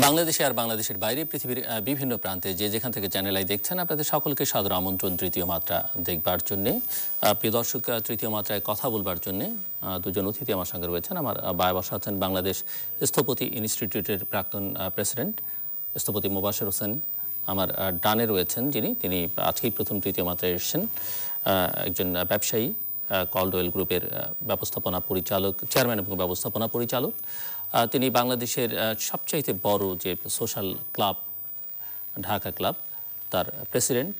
বাংলাদেশে আর বাংলাদেশের বাইরে পৃথিবীর বিভিন্ন প্রান্তে যে যেখান থেকে চ্যানেল আই দেখছেন আপনাদের সকলকে সাদর আমন্ত্রণ তৃতীয় মাত্রা দেখবার জন্য। প্রিয় দর্শক, তৃতীয় মাত্রায় কথা বলবার জন্য দুজন অতিথি আমার সঙ্গে রয়েছেন। আমার বায়ে বসা আছেন বাংলাদেশ স্থপতি ইনস্টিটিউটের প্রাক্তন প্রেসিডেন্ট স্থপতি মোবাশের হোসেন। আমার ডানে রয়েছেন তিনি আজকেই প্রথম তৃতীয় মাত্রায় এসেছেন, একজন ব্যবসায়ী, কলডওয়েল গ্রুপের ব্যবস্থাপনা পরিচালক, চেয়ারম্যান এবং ব্যবস্থাপনা পরিচালক। তিনি বাংলাদেশের সবচাইতে বড় যে সোশ্যাল ক্লাব ঢাকা ক্লাব তার প্রেসিডেন্ট।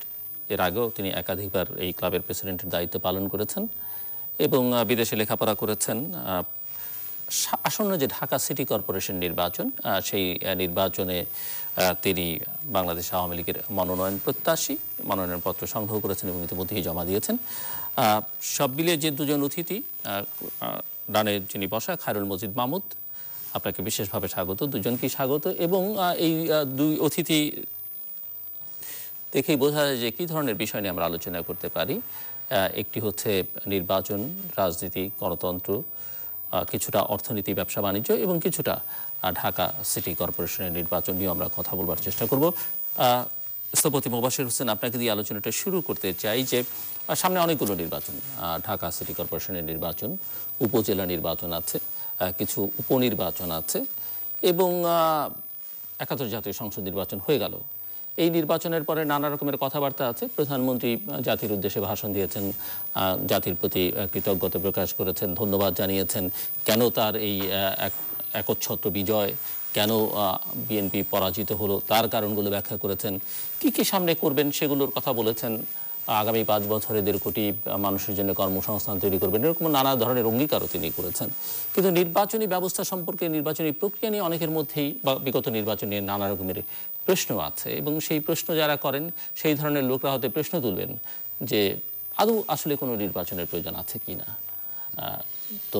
এর আগেও তিনি একাধিকবার এই ক্লাবের প্রেসিডেন্টের দায়িত্ব পালন করেছেন এবং বিদেশে লেখাপড়া করেছেন। আসন্ন যে ঢাকা সিটি কর্পোরেশন নির্বাচন, সেই নির্বাচনে তিনি বাংলাদেশ আওয়ামী লীগের মনোনয়ন প্রত্যাশী, মনোনয়নপত্র সংগ্রহ করেছেন এবং ইতিমধ্যেই জমা দিয়েছেন। সব মিলিয়ে যে দুজন অতিথি, ডানে যিনি বসা খায়রুল মজিদ মাহমুদ, আপনাকে বিশেষভাবে স্বাগত, দুজনকেই স্বাগত। এবং এই দুই অতিথি দেখেই বোঝা যায় যে কী ধরনের বিষয় নিয়ে আমরা আলোচনা করতে পারি। একটি হচ্ছে নির্বাচন, রাজনীতি, গণতন্ত্র, কিছুটা অর্থনীতি, ব্যবসা বাণিজ্য এবং কিছুটা ঢাকা সিটি কর্পোরেশনের নির্বাচন নিয়ে আমরা কথা বলবার চেষ্টা করব। স্থপতি মোবাশের হোসেন, আপনাকে দিয়ে আলোচনাটা শুরু করতে চাই যে সামনে অনেকগুলো নির্বাচন, ঢাকা সিটি কর্পোরেশনের নির্বাচন, উপজেলা নির্বাচন আছে, কিছু উপনির্বাচন আছে এবং ৭১ জাতীয় সংসদ নির্বাচন হয়ে গেল। এই নির্বাচনের পরে নানা রকমের কথাবার্তা আছে। প্রধানমন্ত্রী জাতির উদ্দেশ্যে ভাষণ দিয়েছেন, জাতির প্রতি কৃতজ্ঞতা প্রকাশ করেছেন, ধন্যবাদ জানিয়েছেন। কেন তার এই একচ্ছত্র বিজয়, কেন বিএনপি পরাজিত হলো তার কারণগুলো ব্যাখ্যা করেছেন। কি কি সামনে করবেন সেগুলোর কথা বলেছেন। আগামী ৫ বছরে ১.৫ কোটি মানুষের জন্য কর্মসংস্থান তৈরি করবেন, এরকম নানা ধরনের অঙ্গীকারও তিনি করেছেন। কিন্তু নির্বাচনী ব্যবস্থা সম্পর্কে, নির্বাচনী প্রক্রিয়া নিয়ে অনেকের মধ্যেই বা বিগত নির্বাচন নিয়ে নানা রকমের প্রশ্ন আছে এবং সেই প্রশ্ন যারা করেন সেই ধরনের লোকরা হয়তো প্রশ্ন তুলবেন যে আদৌ আসলে কোনো নির্বাচনের প্রয়োজন আছে কি না। তো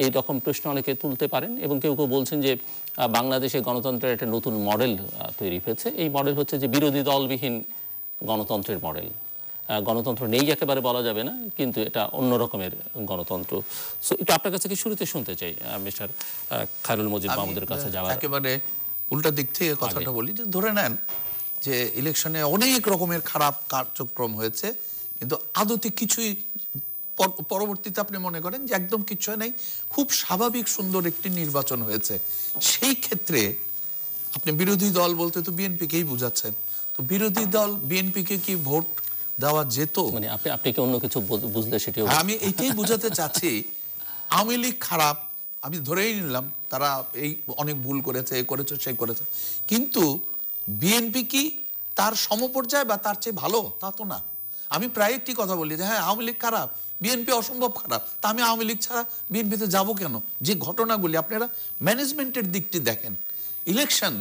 এই রকম প্রশ্ন অনেকে তুলতে পারেন এবং কেউ কেউ বলছেন যে বাংলাদেশে গণতন্ত্রের একটা নতুন মডেল তৈরি হয়েছে। এই মডেল হচ্ছে যে বিরোধী দলবিহীন গণতন্ত্রের মডেল। গণতন্ত্র নেই একেবারে বলা যাবে না, কিন্তু এটা অন্য রকমের গণতন্ত্র। সো এটা আপনার কাছে কি শুরুতে শুনতে চাই মিস্টার খায়রুল মজিদ মাহমুদের কাছে যাওয়া। একেবারে উল্টা দিক থেকে কথাটা বলি যে ধরে নেন যে ইলেকশনে অনেক রকমের খারাপ কার্যক্রম হয়েছে, কিন্তু আদতে কিছুই পরবর্তীতে আপনি মনে করেন যে একদম কিছু নেই, খুব স্বাভাবিক সুন্দর একটি নির্বাচন হয়েছে। সেই ক্ষেত্রে আপনি বিরোধী দল বলতে তো বিএনপিকেই বুঝাচ্ছেন। তো বিরোধী দল বিএনপিকে কি ভোট দেওয়া যেত? মানে আপনি কি অন্য কিছু বুঝলে সেটিও আমি এইটাই বুঝাতে চাচ্ছি। আওয়ামী লীগ খারাপ, আমি ধরেই নিলাম তারা এই অনেক ভুল করেছে, এ করেছে, সে করেছে, কিন্তু বিএনপি কি তার সমপর্যায় বা তার চেয়ে ভালো? তা তো না। আমি প্রায় একটি কথা বলি যে হ্যাঁ আওয়ামী লীগ খারাপ, বিএনপি অসম্ভব খারাপ, তা আমি আওয়ামী লীগ ছাড়া বিএনপিতে যাবো কেন? যে ঘটনাগুলি আপনারা ম্যানেজমেন্টের দিকটি দেখেন। ইলেকশন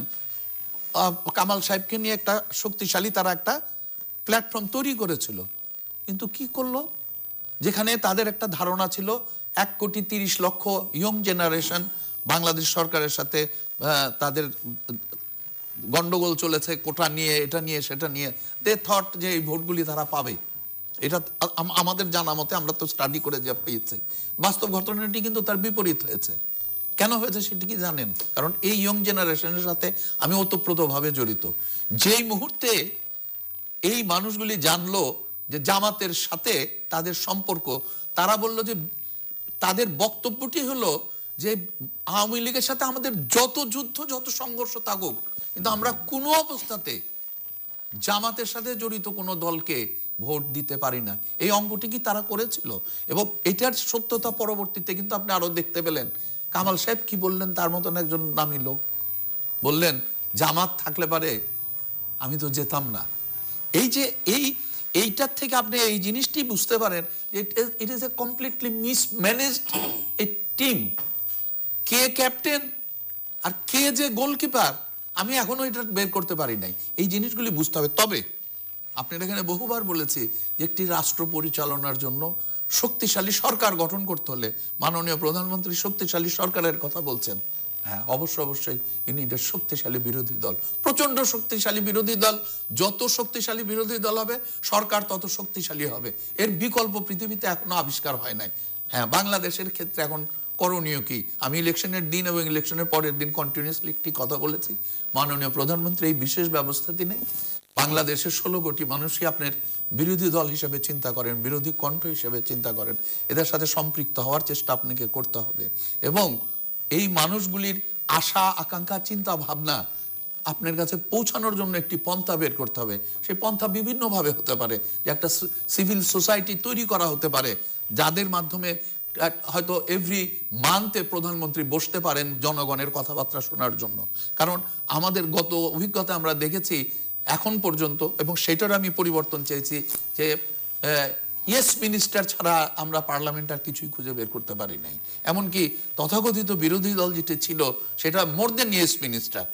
কামাল সাহেবকে নিয়ে একটা শক্তিশালী তারা একটা প্ল্যাটফর্ম তৈরি করেছিল, কিন্তু কি করলো? যেখানে তাদের একটা ধারণা ছিল ১,৩০,০০,০০০ ইয়ং জেনারেশন বাংলাদেশ সরকারের সাথে তাদের গন্ডগোল চলেছে, কোটা নিয়ে, এটা নিয়ে, সেটা নিয়ে, দে থট যে এই ভোটগুলি তারা পাবে। এটা আমাদের জানা মতে, আমরা তো স্টাডি করে যা পেয়েছি, বাস্তব ঘটনাটি কিন্তু তার বিপরীত হয়েছে। কেন হয়েছে সেটি কি জানেন? কারণ এই ইয়ং জেনারেশনের সাথে আমি ওতপ্রোতভাবে জড়িত। যেই মুহূর্তে এই মানুষগুলি জানলো যে জামাতের সাথে তাদের সম্পর্ক, তারা বলল যে তাদের বক্তব্যটি হলো যে আওয়ামী লীগের সাথে আমাদের যত যুদ্ধ, যত সংঘর্ষ থাকুক, কিন্তু আমরা কোনো অবস্থাতে জামাতের সাথে জড়িত কোনো দলকে ভোট দিতে পারি না। এই অঙ্কটি কি তারা করেছিল? এবং এটার সত্যতা পরবর্তীতে কিন্তু আপনি আরো দেখতে পেলেন। কামাল সাহেব কি বললেন? তার মতন একজন নামী লোক বললেন জামাত থাকলে পারে আমি তো যেতাম না। এই যে এইটার থেকে আপনি এই জিনিসটি বুঝতে পারেন, it is a completely mismanaged a team. কে ক্যাপ্টেন আর কে যে গোলকিপার, আমি এখনো এটা বের করতে পারি নাই। এই জিনিসগুলি বুঝতে হবে। তবে আপনার এখানে বহুবার বলেছি যে একটি রাষ্ট্র পরিচালনার জন্য শক্তিশালী সরকার গঠন করতে হলে মাননীয় প্রধানমন্ত্রী শক্তিশালী সরকারের কথা বলছেন। হ্যাঁ, অবশ্যই ইউনিটের শক্তিশালী বিরোধী দল, প্রচন্ড শক্তিশালী বিরোধী দল। যত শক্তিশালী বিরোধী দল হবে সরকার তত শক্তিশালী হবে। এর বিকল্প পৃথিবীতে এখনো আবিষ্কার হয় নাই। হ্যাঁ, বাংলাদেশের ক্ষেত্রে এখন করণীয় কি? আমি ইলেকশনের দিন এবং ইলেকশনের পরের দিন কন্টিনিউয়াসলি একটি কথা বলেছি, মাননীয় প্রধানমন্ত্রী এই বিশেষ ব্যবস্থা দিনে বাংলাদেশের 16 কোটি মানুষকে আপনার বিরোধী দল হিসেবে চিন্তা করেন, বিরোধী কণ্ঠ হিসেবে চিন্তা করেন, এদের সাথে সম্পৃক্ত হওয়ার চেষ্টা আপনাকে করতে হবে এবং এই মানুষগুলির আশা আকাঙ্ক্ষা চিন্তা ভাবনা আপনার কাছে পৌঁছানোর জন্য একটি পন্থা বের করতে হবে। সেই পন্থা বিভিন্নভাবে হতে পারে, যে একটা সিভিল সোসাইটি তৈরি করা হতে পারে, যাদের মাধ্যমে হয়তো এভরি মান্থে প্রধানমন্ত্রী বসতে পারেন জনগণের কথাবার্তা শোনার জন্য। কারণ আমাদের গত অভিজ্ঞতা আমরা দেখেছি এখন পর্যন্ত, এবং সেটার আমি পরিবর্তন চেয়েছি, যে ইয়েস মিনিস্টার ছাড়া আমরা পার্লামেন্ট আর কিছুই খুঁজে বের করতে পারি নাই। এমনকি তথাকথিত বিরোধী দল যেটা ছিল সেটা মোর দেন ইয়েস মিনিস্টার।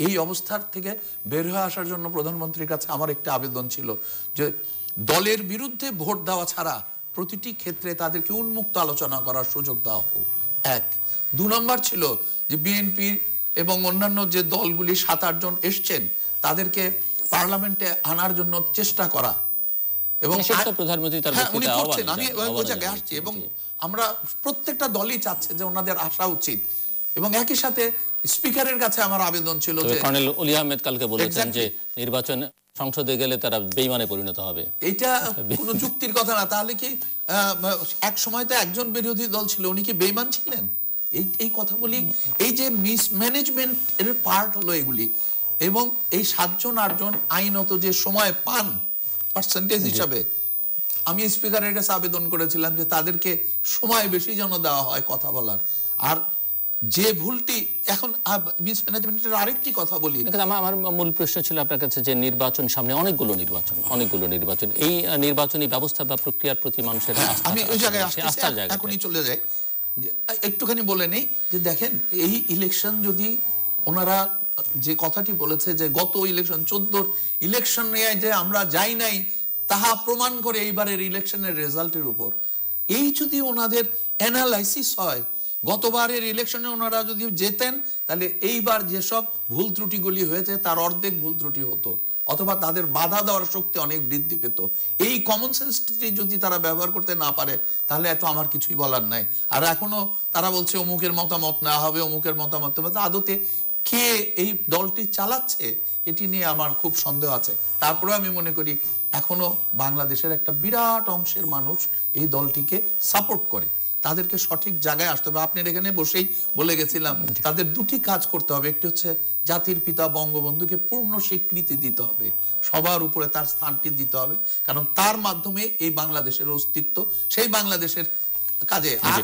এই অবস্থার থেকে বের হয়ে আসার জন্য প্রধানমন্ত্রীর কাছে আমার একটা আবেদন ছিল যে দলের বিরুদ্ধে ভোট দেওয়া ছাড়া প্রতিটি ক্ষেত্রে তাদেরকে উন্মুক্ত আলোচনা করার সুযোগ দেওয়া হোক। 1 2 নম্বর ছিল যে বিএনপি এবং অন্যান্য যে দলগুলি 7-8 জন এসছেন তাদেরকে পার্লামেন্টে আনার জন্য চেষ্টা করা, এবং প্রধানমন্ত্রী তার উনি করছেন, আমি ওই জায়গায় আসছি, এবং আমরা প্রত্যেকটা দলই চাচ্ছে যে ওনাদের আসা উচিত। এবং একই সাথে স্পিকারের কাছে আমার আবেদন ছিল যে কর্নেল ওলি আহমেদ কালকে বলেছেন যে নির্বাচন সংসদে গেলে তারা বেঈমানে পরিণত হবে। এটা কোনো যুক্তির কথা না। তাহলে কি এক সময় তো একজন বিরোধী দল ছিল, উনি কি বেঈমান ছিলেন? এই কথাগুলি, এই যে মিসম্যানেজমেন্ট এর পার্ট হলো এগুলি। এবং এই 7 জন 8 জন আইনত যে সময় পান পার্সেন্টেজ হিসাবে, আমি স্পিকারের কাছে আবেদন করেছিলাম যে তাদেরকে সময় বেশি যেন দেওয়া হয় কথা বলার। আর যে ভুলটি এখন মিসম্যানেজমেন্টের আরেকটি কথা বলি, আমার মূল প্রশ্ন ছিল আপনার কাছে যে নির্বাচন সামনে, অনেকগুলো নির্বাচন, এই নির্বাচনী ব্যবস্থা বা প্রক্রিয়ার প্রতি মানুষের আমি ওই জায়গায় এখনই চলে যাই, একটুখানি বলে নেই যে দেখেন এই ইলেকশন যদি ওনারা যে কথাটি বলেছে যে গত ইলেকশন 14 ইলেকশন যে আমরা যাই নাই তাহা প্রমাণ করে এইবারের ইলেকশনের রেজাল্টের উপর, এই যদি ওনাদের অ্যানালাইসিস হয়, গতবারের ইলেকশনে ওনারা যদি জেতেন তাহলে এইবার যেসব ভুল ত্রুটিগুলি হয়েছে তার অর্ধেক ভুল ত্রুটি হতো, অথবা তাদের বাধা দেওয়ার শক্তি অনেক বৃদ্ধি পেত। এই কমন সেন্সটি যদি তারা ব্যবহার করতে না পারে তাহলে এত আমার কিছুই বলার নাই। আর এখনো তারা বলছে অমুকের মতামত না হবে, অমুকের মতামত, আদতে কে এই দলটি চালাচ্ছে এটি নিয়ে আমার খুব সন্দেহ আছে। তারপরে আমি মনে করি এখনো বাংলাদেশের একটা বিরাট অংশের মানুষ এই দলটিকে সাপোর্ট করে, তাদেরকে সঠিক জায়গায় আসতে হবে। আপনার এখানে বসেই বলে গেছিলাম তাদের দুটি কাজ করতে হবে, একটি হচ্ছে জাতির পিতা বঙ্গবন্ধুকে পূর্ণ স্বীকৃতি দিতে হবে, সবার উপরে তার স্থানটি দিতে হবে, কারণ তার মাধ্যমে এই বাংলাদেশের অস্তিত্ব, সেই বাংলাদেশের কাজে। আর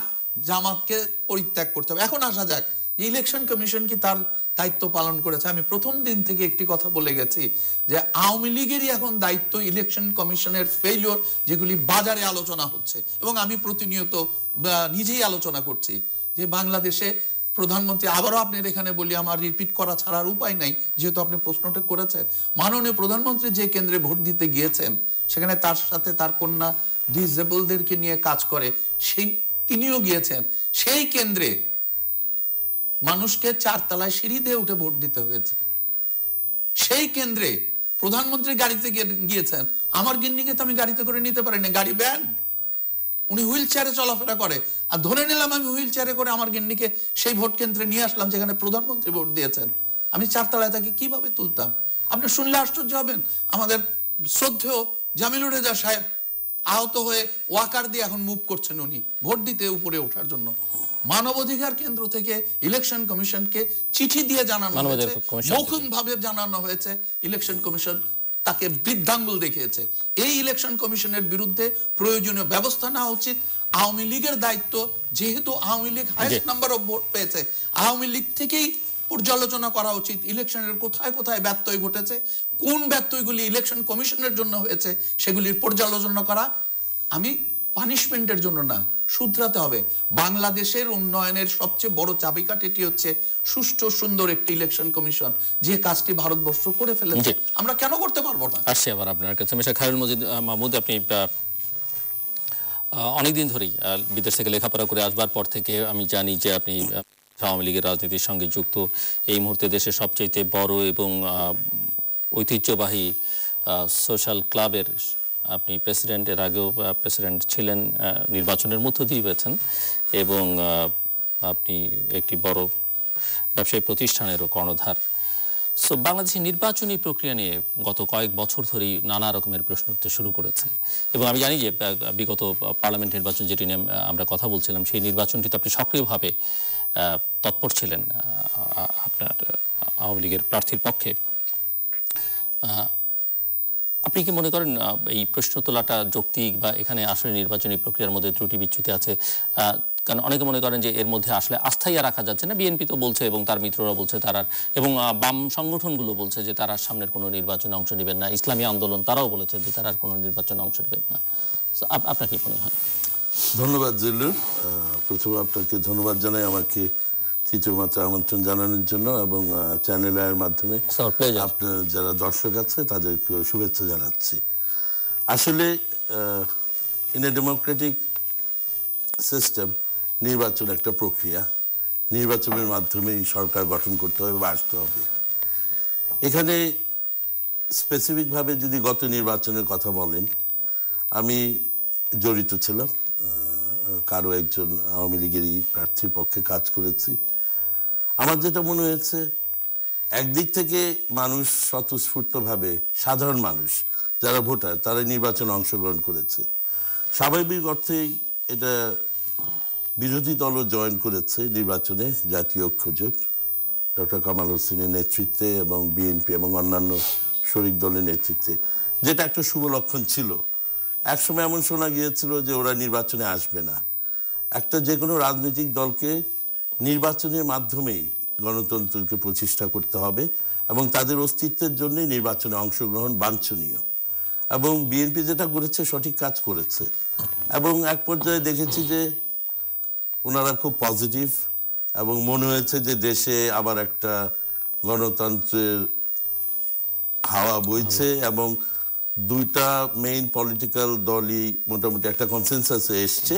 জামাতকে পরিত্যাগ করতে হবে। এখন আসা যাক ইলেকশন কমিশন কি তার দায়িত্ব পালন করেছে। আমি প্রথম দিন থেকে একটি কথা বলে গেছি যে আওয়ামী লীগেরই এখন দায়িত্ব ইলেকশন কমিশনের ফেইলিওর যেগুলি বাজারে আলোচনা হচ্ছে, এবং আমি প্রতিনিয়ত নিজেই আলোচনা করছি যে বাংলাদেশে প্রধানমন্ত্রী, আবারও আপনার এখানে বলি, আমার রিপিট করা ছাড়ার উপায় নাই যেহেতু আপনি প্রশ্নটা করেছেন, মাননীয় প্রধানমন্ত্রী যে কেন্দ্রে ভোট দিতে গিয়েছেন সেখানে তার সাথে তার কন্যা ডিসেবলদেরকে নিয়ে কাজ করে, তিনিও গিয়েছেন। সেই কেন্দ্রে মানুষকে 4 তলায় সিঁড়ি দিয়ে উঠে ভোট দিতে হয়েছে। সেই কেন্দ্রে প্রধানমন্ত্রী গাড়িতে গিয়েছেন, আমার গিন্নিকে তো আমি গাড়িতে করে নিতে পারি না, গাড়ি ব্যান্ড, উনি হুইল চেয়ারে চলাফেরা করে। আর ধরে নিলাম আমি হুইল চেয়ারে করে আমার গিন্নিকে সেই ভোট কেন্দ্রে নিয়ে আসলাম যেখানে প্রধানমন্ত্রী ভোট দিয়েছেন, আমি 4 তলায় তাকে কিভাবে তুলতাম? আপনি শুনলে আশ্চর্য হবেন। আমাদের শ্রদ্ধেয় জামিলুর রেজা সাহেব আহত হয়ে ওয়াকার দিয়ে এখন মুভ করছেন উনি ভোট দিতে উপরে ওঠার জন্য। মানবাধিকার কেন্দ্র থেকে ইলেকশন কমিশনকে চিঠি দিয়ে জানানো হয়েছে, মৌখিকভাবে জানানো হয়েছে, ইলেকশন কমিশন তাকে বৃদ্ধাঙ্গুল দেখিয়েছে। এই ইলেকশন কমিশনের বিরুদ্ধে প্রয়োজনীয় ব্যবস্থা নেওয়া উচিত। আওয়ামী লীগের দায়িত্ব, যেহেতু Awami League highest number of vote পেয়েছে, আওয়ামী লীগ থেকেই পর্যালোচনা করা উচিত ইলেকশনের কোথায় কোথায় ব্যত্যয় ঘটেছে, কোন ব্যত্যয়গুলি ইলেকশন কমিশনের জন্য হয়েছে সেগুলির পর্যালোচনা করা। আমি পানিশমেন্টের জন্য না, শুধরাতে হবে। বাংলাদেশের উন্নয়নের সবচেয়ে বড় চাবিকাঠি এটি হচ্ছে সুষ্ঠু সুন্দর একটি ইলেকশন কমিশন, যে কাজটি ভারতবর্ষ করে ফেলেছে, আমরা কেন করতে পারবো না? আসছি আবার আপনার কাছে মিস্টার খায়রুল মাহমুদ, আপনি অনেকদিন ধরেই বিদেশ থেকে লেখাপড়া করে আসবার পর থেকে আমি জানি যে আপনি আওয়ামী লীগের রাজনীতির সঙ্গে যুক্ত। এই মুহূর্তে দেশের সবচেয়ে বড় এবং ঐতিহ্যবাহী সোশ্যাল ক্লাবের আপনি প্রেসিডেন্ট, এর আগেও প্রেসিডেন্ট ছিলেন, নির্বাচনের মধ্য দিয়ে পেয়েছেন, এবং আপনি একটি বড় ব্যবসায়ী প্রতিষ্ঠানেরও কর্ণধার। সো বাংলাদেশের নির্বাচনী প্রক্রিয়া নিয়ে গত কয়েক বছর ধরেই নানা রকমের প্রশ্ন উঠতে শুরু করেছে, এবং আমি জানি যে বিগত পার্লামেন্ট নির্বাচন যেটি নিয়ে আমরা কথা বলছিলাম, সেই নির্বাচনটিতে আপনি সক্রিয়ভাবে তৎপর ছিলেন আপনার আওয়ামী লীগের প্রার্থীর পক্ষে। আপনি কি মনে করেন এই প্রশ্ন তোলাটা যৌক্তিক, বা এখানে আসলে নির্বাচনী প্রক্রিয়ার মধ্যে ত্রুটি বিচ্যুতি আছে? কারণ অনেকে মনে করেন যে এর মধ্যে আসলে আস্থাই আর রাখা যাচ্ছে না। বিএনপি তো বলছে এবং তার মিত্ররা বলছে তারা, এবং বাম সংগঠনগুলো বলছে যে তারা সামনের কোনো নির্বাচনে অংশ নেবেন না। ইসলামী আন্দোলন তারাও বলেছে যে তারা কোনো নির্বাচনে অংশ নেবেন না। আপনার কি মনে হয়? ধন্যবাদ জিল্লুর। প্রথমে আপনাকে ধন্যবাদ জানাই আমাকে তৃতীয় মাত্রা আমন্ত্রণ জানানোর জন্য, এবং চ্যানেল আইয়ের মাধ্যমে আপনার যারা দর্শক আছে তাদেরকে শুভেচ্ছা জানাচ্ছি। আসলে ইন এ ডেমোক্রেটিক সিস্টেম নির্বাচন একটা প্রক্রিয়া। নির্বাচনের মাধ্যমেই সরকার গঠন করতে হবে বা আসতে হবে। এখানে স্পেসিফিকভাবে যদি গত নির্বাচনের কথা বলেন, আমি জড়িত ছিলাম, কারো একজন আওয়ামী লীগেরই প্রার্থীর পক্ষে কাজ করেছি। আমার যেটা মনে হয়েছে, একদিক থেকে মানুষ স্বতঃস্ফূর্তভাবে, সাধারণ মানুষ যারা ভোটার, তারা নির্বাচনে অংশগ্রহণ করেছে। স্বাভাবিক অর্থেই এটা বিরোধী দলও জয়েন করেছে নির্বাচনে, জাতীয় ঐক্যজোট ডক্টর কামাল হোসেনের নেতৃত্বে এবং বিএনপি এবং অন্যান্য শরিক দলের নেতৃত্বে, যেটা একটা শুভ লক্ষণ ছিল। একসময় এমন শোনা গিয়েছিল যে ওরা নির্বাচনে আসবে না। একটা যে কোনো রাজনৈতিক দলকে নির্বাচনের মাধ্যমেই গণতন্ত্রকে প্রতিষ্ঠা করতে হবে, এবং তাদের অস্তিত্বের জন্যই নির্বাচনে অংশগ্রহণ বাঞ্ছনীয়। এবং বিএনপি যেটা করেছে সঠিক কাজ করেছে, এবং এক পর্যায়ে দেখেছি যে ওনারা খুব পজিটিভ, এবং মনে হয়েছে যে দেশে আবার একটা গণতন্ত্রের হাওয়া বইছে, এবং দুইটা মেইন পলিটিক্যাল দলই মোটামুটি একটা কনসেনসাসে এসছে,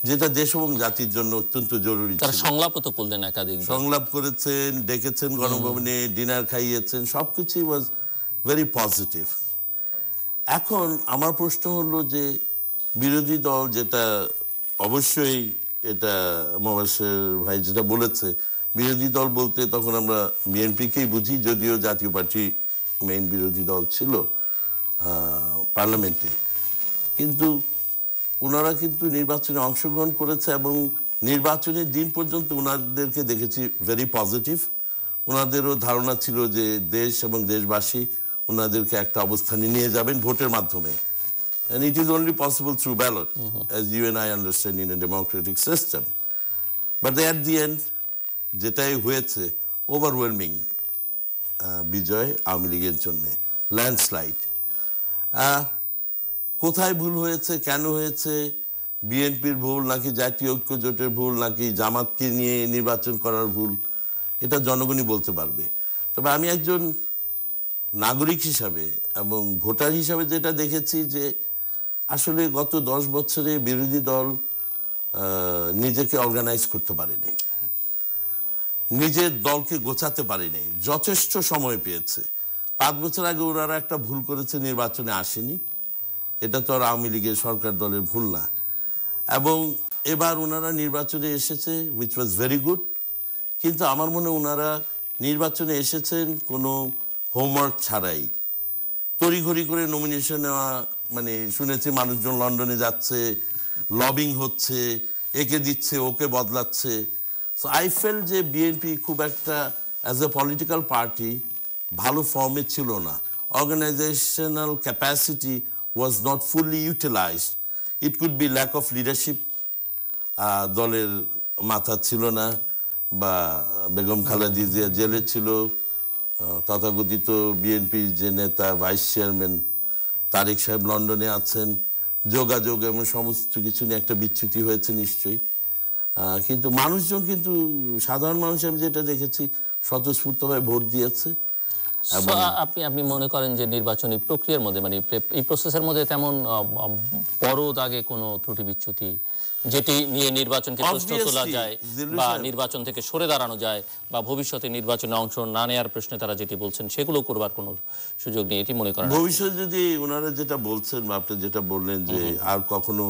যেটা দেশ এবং জাতির জন্য অত্যন্ত জরুরি। তারা সংলাপও তো করলেন, একাধিক সংলাপ করেছেন, ডেকেছেন গণভবনে, ডিনার খাইয়েছেন, সবকিছুই ওয়াজ ভেরি পজিটিভ। এখন আমার প্রশ্ন হলো যে বিরোধী দল, যেটা অবশ্যই এটা মোবাশ্বের ভাই যেটা বলেছে, বিরোধী দল বলতে তখন আমরা বিএনপিকেই বুঝি, যদিও জাতীয় পার্টি মেইন বিরোধী দল ছিল পার্লামেন্টে, কিন্তু ওনারা কিন্তু নির্বাচনে অংশগ্রহণ করেছে, এবং নির্বাচনের দিন পর্যন্ত ওনাদেরকে দেখেছি ভেরি পজিটিভ। ওনাদেরও ধারণা ছিল যে দেশ এবং দেশবাসী ওনাদেরকে একটা অবস্থানে নিয়ে যাবেন ভোটের মাধ্যমে। And it is only possible through ballot, as you and I understand in a democratic system. But at the end, যেটাই হয়েছে ওভারওয়েলমিং বিজয় আওয়ামী লীগের জন্য, ল্যান্ডস্লাইড। কোথায় ভুল হয়েছে, কেন হয়েছে, বিএনপির ভুল নাকি জাতীয় ঐক্যজোটের ভুল নাকি জামাতকে নিয়ে নির্বাচন করার ভুল, এটা জনগণই বলতে পারবে। তবে আমি একজন নাগরিক হিসাবে এবং ভোটার হিসাবে যেটা দেখেছি, যে আসলে গত 10 বছরে বিরোধী দল নিজেকে অর্গানাইজ করতে পারেনি, নিজের দলকে গোছাতে পারেনি, যথেষ্ট সময় পেয়েছে। 5 বছর আগে ওনারা একটা ভুল করেছে, নির্বাচনে আসেনি, এটা তো আর আওয়ামী লীগের সরকার দলের ভুল না। এবং এবার ওনারা নির্বাচনে এসেছে, উইচ ওয়াজ ভেরি গুড। কিন্তু আমার মনে হয় ওনারা নির্বাচনে এসেছেন কোনো হোমওয়ার্ক ছাড়াই, তড়িঘড়ি করে নমিনেশন নেওয়া। মানে শুনেছি মানুষজন লন্ডনে যাচ্ছে, লবিং হচ্ছে, একে দিচ্ছে ওকে বদলাচ্ছে। সো আই ফেল যে বিএনপি খুব একটা অ্যাজ এ পলিটিক্যাল পার্টি ভালো ফর্মে ছিল না। Organisational capacity was not fully utilised. It could be lack of leadership, দলের মাথা ছিল না, বা বেগম খালেদা জিয়া জেলে ছিল, তথাকথিত বিএনপির যে নেতা ভাইস চেয়ারম্যান তারেক সাহেব লন্ডনে আছেন, যোগাযোগ এবং সমস্ত কিছু নিয়ে একটা বিচ্যুতি হয়েছে নিশ্চয়ই। কিন্তু মানুষজন, কিন্তু সাধারণ মানুষ আমি যেটা দেখেছি স্বতঃস্ফূর্তভাবে ভোট দিয়েছে। আপনি মনে করেন যে নির্বাচনী প্রক্রিয়ার মধ্যে, মানে এই প্রসেসের মধ্যে তেমন বড় দাগে কোনো ত্রুটি বিচ্যুতি যেটি নিয়ে নির্বাচনকে প্রশ্ন তোলা যায়, বা নির্বাচন থেকে সরে দাঁড়ানো যায়, বা ভবিষ্যতে নির্বাচনে অংশ না নেওয়ার প্রশ্নে তারা যেটি বলছেন সেগুলো করবার কোনো সুযোগ নেই, এটি মনে করেন? ভবিষ্যতে যদি ওনারা যেটা বলছেন, বা আপনি যেটা বললেন যে আর কখনো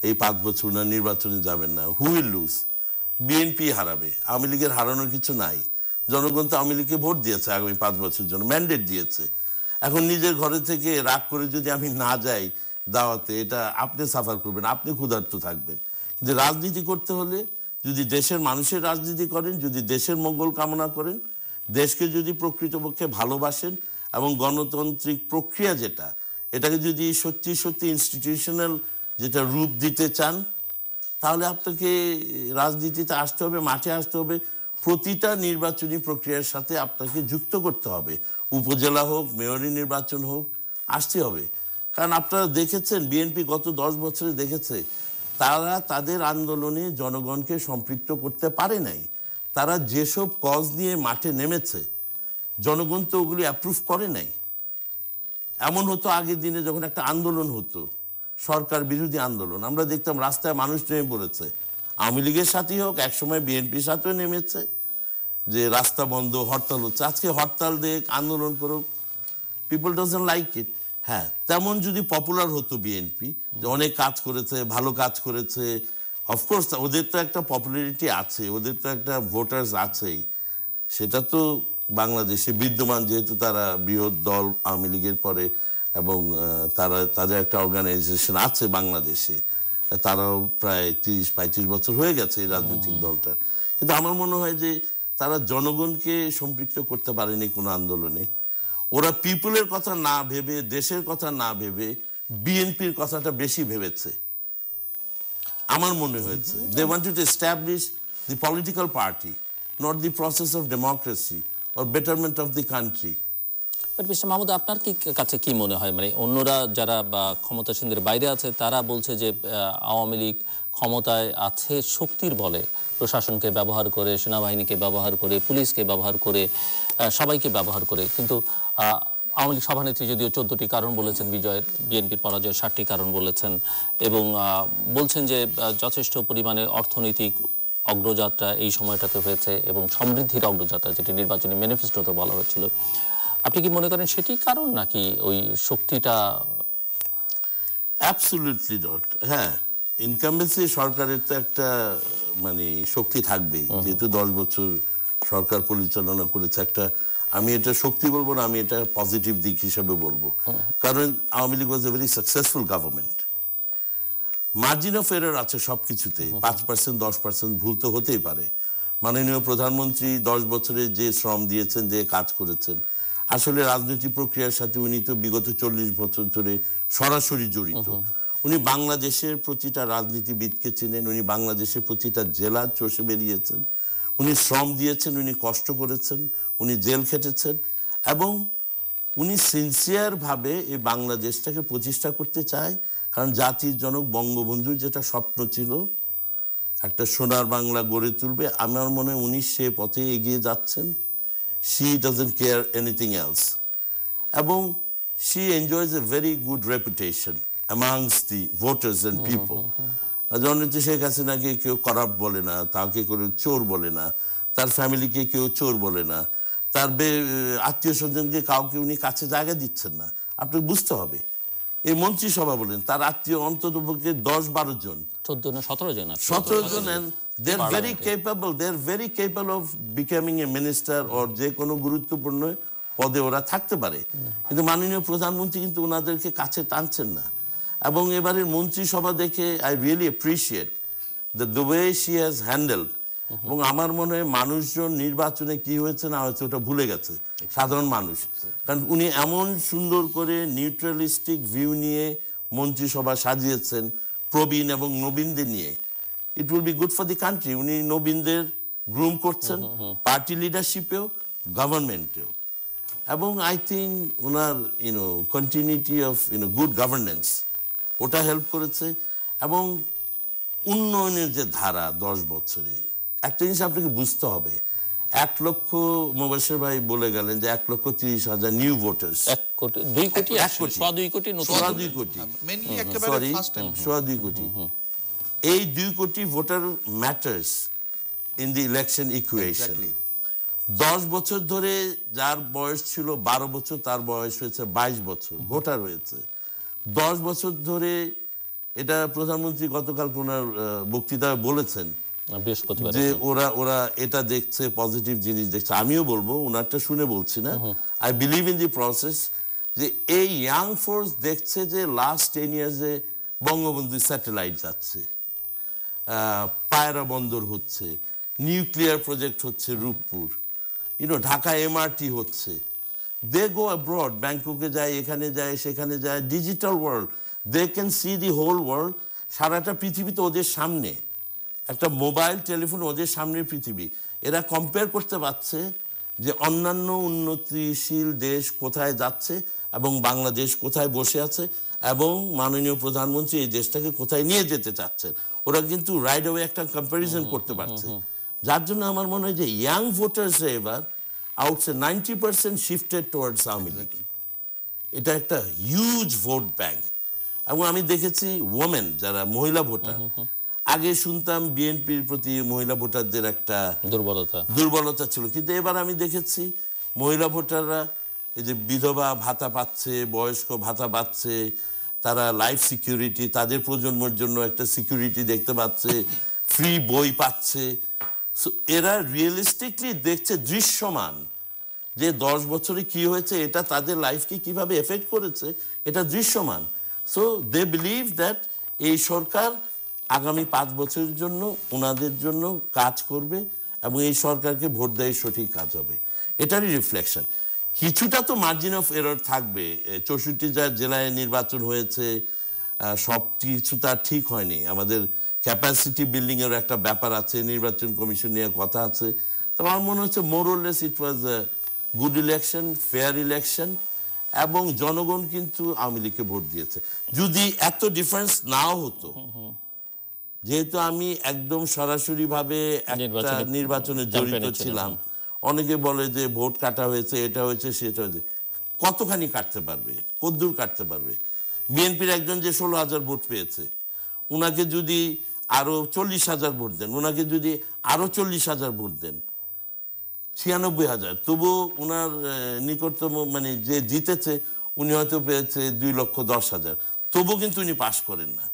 এই 5 বছর ওনারা নির্বাচনে যাবেন না, হু উইল লুজ? বিএনপি হারাবে, আওয়ামী লীগের হারানোর কিছু নাই। জনগণ তো আওয়ামী লীগকে ভোট দিয়েছে আগামী 5 বছরের জন্য, ম্যান্ডেট দিয়েছে। এখন নিজের ঘরে থেকে রাগ করে যদি আমি না যাই দাওয়াতে, এটা আপনি সাফার করবেন, আপনি ক্ষুধার্ত থাকবেন। কিন্তু রাজনীতি করতে হলে যদি দেশের মানুষের রাজনীতি করেন, যদি দেশের মঙ্গল কামনা করেন, দেশকে যদি প্রকৃতপক্ষে ভালোবাসেন এবং গণতান্ত্রিক প্রক্রিয়া যেটা, এটাকে যদি সত্যি সত্যি ইনস্টিটিউশনাল যেটা রূপ দিতে চান, তাহলে আপনাকে রাজনীতিতে আসতে হবে, মাঠে আসতে হবে। প্রতিটা নির্বাচনী প্রক্রিয়ার সাথে আপনাকে যুক্ত করতে হবে। উপজেলা হোক, মেয়রি নির্বাচন হোক, আসতে হবে। কারণ আপনারা দেখেছেন বিএনপি গত 10 বছরে দেখেছে তারা তাদের আন্দোলনে জনগণকে সম্পৃক্ত করতে পারে নাই। তারা যেসব কজ নিয়ে মাঠে নেমেছে জনগণ তো ওগুলি অ্যাপ্রুভ করে নাই। এমন হতো আগের দিনে যখন একটা আন্দোলন হতো, সরকার বিরোধী আন্দোলন, আমরা দেখতাম রাস্তায় মানুষ নেমে পড়েছে, আওয়ামী লীগের সাথেই হোক, একসময় বিএনপির সাথেও নেমেছে, যে রাস্তা বন্ধ, হরতাল হচ্ছে। আজকে হরতাল দেখ, আন্দোলন করুক, পিপল ডাজন্ট লাইক ইট। হ্যাঁ, তেমন যদি পপুলার হতো বিএনপি, যে অনেক কাজ করেছে, ভালো কাজ করেছে, অফকোর্স ওদের তো একটা পপুলারিটি আছে, ওদের তো একটা ভোটার্স আছেই, সেটা তো বাংলাদেশে বিদ্যমান, যেহেতু তারা বৃহৎ দল আওয়ামী লীগের পরে, এবং তাদের একটা অর্গানাইজেশন আছে বাংলাদেশে, তারাও প্রায় 30-35 বছর হয়ে গেছে এই রাজনৈতিক দলটা। কিন্তু আমার মনে হয় যে তারা জনগণকে সম্পৃক্ত করতে পারেনি কোনো আন্দোলনে। ওরা পিপলের কথা না ভেবে, দেশের কথা না ভেবে বিএনপির কথাটা বেশি ভেবেছে আমার মনে হয়েছে। They wanted to establish the political party, not the process of democracy or betterment of the country. Mister Mahmud, আপনার কাছে কি মনে হয়, মানে অন্যরা যারা ক্ষমতাসীনদের বাইরে আছে তারা বলছে যে আওয়ামী লীগ ক্ষমতায় আছে শক্তির বলে, প্রশাসনকে ব্যবহার করে, সেনাবাহিনীকে ব্যবহার করে, পুলিশকে ব্যবহার করে, সবাইকে ব্যবহার করে। কিন্তু আওয়ামী লীগ সভানেত্রী যদিও 14টি কারণ বলেছেন বিজয়ের, বিএনপির পরাজয়ের 7টি কারণ বলেছেন, এবং বলছেন যে যথেষ্ট পরিমাণে অর্থনৈতিক অগ্রযাত্রা এই সময়টাতে হয়েছে এবং সমৃদ্ধির অগ্রযাত্রা, যেটি নির্বাচনী ম্যানিফেস্টোতে বলা হয়েছিল। আপনি কি মনে করেন সেটি কারণ, নাকি ওই শক্তিটা? Absolutely not. হ্যাঁ, ইনকামবেন্সি সরকারের তো একটা মানে শক্তি থাকবেই, যেহেতু 10 বছর সরকার পরিচালনা করেছে। একটা, আমি এটা শক্তি বলবো না, আমি এটা পজিটিভ দিক হিসেবে বলবো। কারণ Awami League was a very successful government. Margin of error আছে সবকিছুতে, 5%, 10% ভুল তো হতেই পারে। মাননীয় প্রধানমন্ত্রী 10 বছরে যে শ্রম দিয়েছেন, যে কাজ করেছেন, আসলে রাজনৈতিক প্রক্রিয়ার সাথে উনি তো বিগত 40 বছর ধরে সরাসরি জড়িত। উনি বাংলাদেশের প্রতিটা রাজনীতিবিদকে চেনেন, উনি বাংলাদেশের প্রতিটা জেলার চষে বেরিয়েছেন, উনি শ্রম দিয়েছেন, উনি কষ্ট করেছেন, উনি জেল খেটেছেন, এবং উনি সিনসিয়ারভাবে এই বাংলাদেশটাকে প্রতিষ্ঠা করতে চায়। কারণ জাতির জনক বঙ্গবন্ধুর যেটা স্বপ্ন ছিল, একটা সোনার বাংলা গড়ে তুলবে, আমার মনে হয় উনি সে পথে এগিয়ে যাচ্ছেন। She doesn't care anything else. এবং she enjoys a very good reputation amongst the voters and people. জননেত্রী শেখ হাসিনাকে কেউ করাপ্ট বলে না, তাকে কেউ চোর বলে না, তার ফ্যামিলিকে কেউ চোর বলে না, তার আত্মীয় স্বজনকে কাউকে উনি কাছে জায়গা দিচ্ছেন না। আপনাকে বুঝতে হবে, এই মন্ত্রিসভা বলেন, তার আত্মীয় অন্ততপক্ষে 10-12 জন, 14 না 17 জন, 17 জন, and they're very capable, they're very capable of becoming a minister or যে কোনো গুরুত্বপূর্ণ পদে ওরা থাকতে পারে। কিন্তু মাননীয় প্রধানমন্ত্রী কিন্তু ওনাদেরকে কাছে টানছেন না। এবং এবারের মন্ত্রিসভা দেখে I really appreciate the way she has handled. এবং আমার মনে হয় মানুষজন নির্বাচনে কি হয়েছে না হয়েছে ওটা ভুলে গেছে, সাধারণ মানুষ। কারণ উনি এমন সুন্দর করে নিউট্রালিস্টিক ভিউ নিয়ে মন্ত্রিসভা সাজিয়েছেন, প্রবীণ এবং নবীনদের নিয়ে। It will be good for the country. উনি নবীনদের গ্রুম করছেন, পার্টি লিডারশিপেও, গভর্নমেন্টেও। এবং I think owner continuity of good governance, ওটা হেল্প করেছে। এবং উন্নয়নের যে ধারা 10 বছরে, একটা জিনিস আপনাকে বুঝতে হবে, 1 লক্ষ, মোবাশ্বের ভাই বলে গেলেন যে 1,30,000 নিউ ভোটার্স, 1 কোটি 2 কোটি 2 কোটি নতুন, 2 কোটি, সরি 2 কোটি। এই 2 কোটি voter matters in the election equation. 10 বছর ধরে যার বয়স ছিল 12 বছর, তার বয়স হয়েছে 22 বছর, ভোটার হয়েছে। 10 বছর ধরে, এটা প্রধানমন্ত্রী গতকাল ওনার বক্তৃতায় বলেছেন, বৃহস্পতিবার যে ওরা এটা দেখছে, পজিটিভ জিনিস দেখছে। আমিও বলবো, ওনারটা শুনে বলছি না, I believe in the process, যে এই ইয়াং ফোর্স দেখছে যে লাস্ট 10 ইয়ার্সে বঙ্গবন্ধু স্যাটেলাইট যাচ্ছে, পায়রা বন্দর হচ্ছে, নিউক্লিয়ার প্রজেক্ট হচ্ছে রূপপুর, ঢাকা এমআরটি হচ্ছে। দে গো অ্যাব্রড, ব্যাংককে যায়, এখানে যায়, সেখানে যায়, digital world, they can see the whole world. সারাটা পৃথিবীতে ওদের সামনে, একটা মোবাইল টেলিফোন ওদের সামনের পৃথিবী। এরা কম্পেয়ার করতে পারছে যে অন্যান্য উন্নতিশীল দেশ কোথায় যাচ্ছে এবং বাংলাদেশ কোথায় বসে আছে এবং মাননীয় প্রধানমন্ত্রী এই দেশটাকে কোথায় নিয়ে যেতে চাচ্ছেন। ওরা কিন্তু রাইট অ্যাওয়ে একটা কম্প্যারিজন করতে পারছে, যার জন্য আমার মনে হয় যে ইয়াং ভোটার্সরা এবার আউটসে 90% শিফটেড টুয়ার্ডস আওয়ামী লীগ। এটা একটা হিউজ ভোট ব্যাংক। এবং আমি দেখেছি ওমেন, যারা মহিলা ভোটার, আগে শুনতাম বিএনপির প্রতি মহিলা ভোটারদের একটা দুর্বলতা ছিল, কিন্তু এবার আমি দেখেছি মহিলা ভোটাররা এই যে বিধবা ভাতা পাচ্ছে, বয়স্ক ভাতা পাচ্ছে, তারা লাইফ সিকিউরিটি, তাদের প্রজন্মের জন্য একটা সিকিউরিটি দেখতে পাচ্ছে, ফ্রি বই পাচ্ছে। এরা রিয়েলিস্টিকলি দেখছে, দৃশ্যমান, যে 10 বছরে কি হয়েছে, এটা তাদের লাইফকে কিভাবে এফেক্ট করেছে, এটা দৃশ্যমান। সো দে বিলিভ দ্যাট এই সরকার আগামী 5 বছরের জন্য ওনাদের জন্য কাজ করবে এবং এই সরকারকে ভোট দেয় সঠিক কাজ হবে, এটারই রিফ্লেকশন। কিছুটা তো মার্জিন অফ এরর থাকবে। 64 জেলায় নির্বাচন হয়েছে, সব কিছু তার ঠিক হয়নি। আমাদের ক্যাপাসিটি বিল্ডিং এর একটা ব্যাপার আছে, নির্বাচন কমিশন নিয়ে কথা আছে। তো আমার মনে হচ্ছে more or less it was a good election, fair election, এবং জনগণ কিন্তু আওয়ামী লীগকে ভোট দিয়েছে। যদি এত ডিফারেন্স নাও হতো, যেহেতু আমি একদম সরাসরি ভাবে একটা নির্বাচনে জড়িত ছিলাম, অনেকে বলে যে ভোট কাটা হয়েছে, এটা হয়েছে, সেটা হয়েছে। কতখানি কাটতে পারবে, কতদূর কাটতে পারবে? বিএনপির একজন যে 16,000 ভোট পেয়েছে, উনাকে যদি আরো 40,000 ভোট দেন, উনাকে যদি আরো 40,000 ভোট দেন, 96,000, তবুও উনার নিকটতম মানে যে জিতেছে উনি হয়তো পেয়েছে 2,10,000, তবুও কিন্তু উনি পাশ করেন না।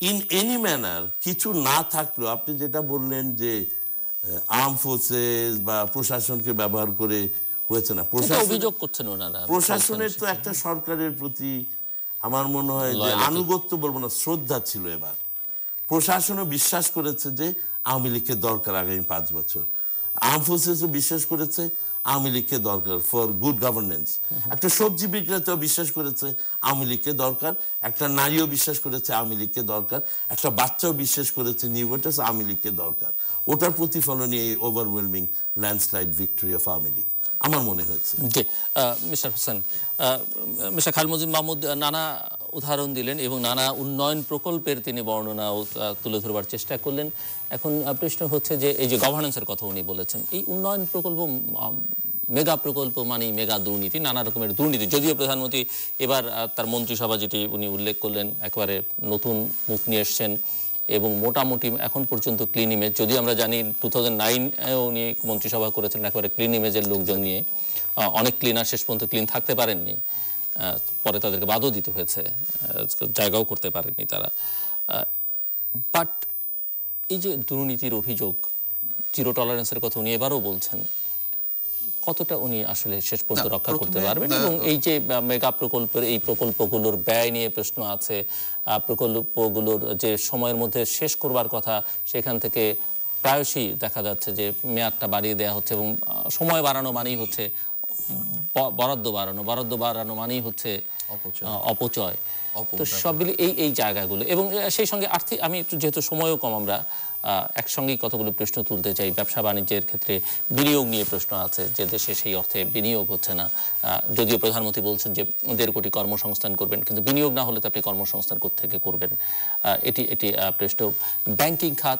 ইন এনি ম্যানার কিছু না থাকলেও, আপনি যেটা বললেন যে আর্ম ফোর্সেস বা প্রশাসনকে ব্যবহার করে হয়েছে না, অভিযোগ করছেন ওনারা। প্রশাসনের তো একটা সরকারের প্রতি আমার মনে হয় যে আনুগত্য বলবো না, শ্রদ্ধা ছিল। এবার প্রশাসনও বিশ্বাস করেছে যে আওয়ামী লীগকে দরকার আগামী 5 বছর। আর্ম ফোর্সেসও বিশ্বাস করেছে আওয়ামী লীগকে দরকার ফর গুড গভর্নেন্স। একটা সবজি বিক্রেতাও বিশ্বাস করেছে আওয়ামী লীগকে দরকার, একটা নারীও বিশ্বাস করেছে আওয়ামী লীগকে দরকার, একটা বাচ্চাও বিশ্বাস করেছে নিউ ভোটার্স আওয়ামী লীগকে দরকার। ওটার প্রতিফলনই এই overwhelming landslide victory of Awami League আমার মনে হয়েছে। জি, মিস্টার হোসেন, মিস্টার খালিদ মজিদ মাহমুদ নানা উদাহরণ দিলেন এবং নানা উন্নয়ন প্রকল্পের তিনি বর্ণনা তুলে ধরবার চেষ্টা করলেন। এখন প্রশ্ন হচ্ছে যে এই যে গভর্নেন্সের কথা উনি বলেছেন, এই উন্নয়ন প্রকল্প, মেগা প্রকল্প মানে মেগা দুর্নীতি, নানা রকমের দুর্নীতি। যদিও প্রধানমন্ত্রী এবার তার মন্ত্রিসভা যেটি উনি উল্লেখ করলেন, একেবারে নতুন মুখ নিয়ে এসছেন এবং মোটামুটি এখন পর্যন্ত ক্লিন ইমেজ, যদিও আমরা জানি 2009-এ উনি মন্ত্রিসভা করেছিলেন একেবারে ক্লিন ইমেজের লোকজন নিয়ে। অনেক ক্লিনার শেষ পর্যন্ত ক্লিন থাকতে পারেননি, পরে তাদেরকে বাদও দিতে হয়েছে, জায়গাও করতে পারেননি তারা। বাট এই যে দুর্নীতির অভিযোগ, জিরো টলারেন্সের কথা উনি এবারও বলছেন, কতটা উনি আসলে শেষ পর্যন্ত রক্ষা করতে পারবেন? এবং এই যে মেগা প্রকল্পের এই প্রকল্পগুলোর ব্যয় নিয়ে প্রশ্ন আছে, প্রকল্পগুলোর যে সময়ের মধ্যে শেষ করবার কথা, সেখান থেকে প্রায়শই দেখা যাচ্ছে যে মেয়াদটা বাড়িয়ে দেওয়া হচ্ছে এবং সময় বাড়ানো মানেই হচ্ছে বরাদ্দ বাড়ানো মানেই হচ্ছে অপচয়। তো সব মিলে এই জায়গাগুলো, এবং সেই সঙ্গে আর্থিক, আমি যেহেতু সময়ও কম, আমরা একসঙ্গেই কতগুলো প্রশ্ন তুলতে চাই। ব্যবসা বাণিজ্যের ক্ষেত্রে বিনিয়োগ নিয়ে প্রশ্ন আছে, যে দেশে সেই অর্থে বিনিয়োগ হচ্ছে না। যদিও প্রধানমন্ত্রী বলছেন যে 1.5 কোটি কর্মসংস্থান করবেন, কিন্তু বিনিয়োগ না হলে তো আপনি কর্মসংস্থান কোত্থেকে করবেন? এটি প্রশ্ন। ব্যাংকিং খাত,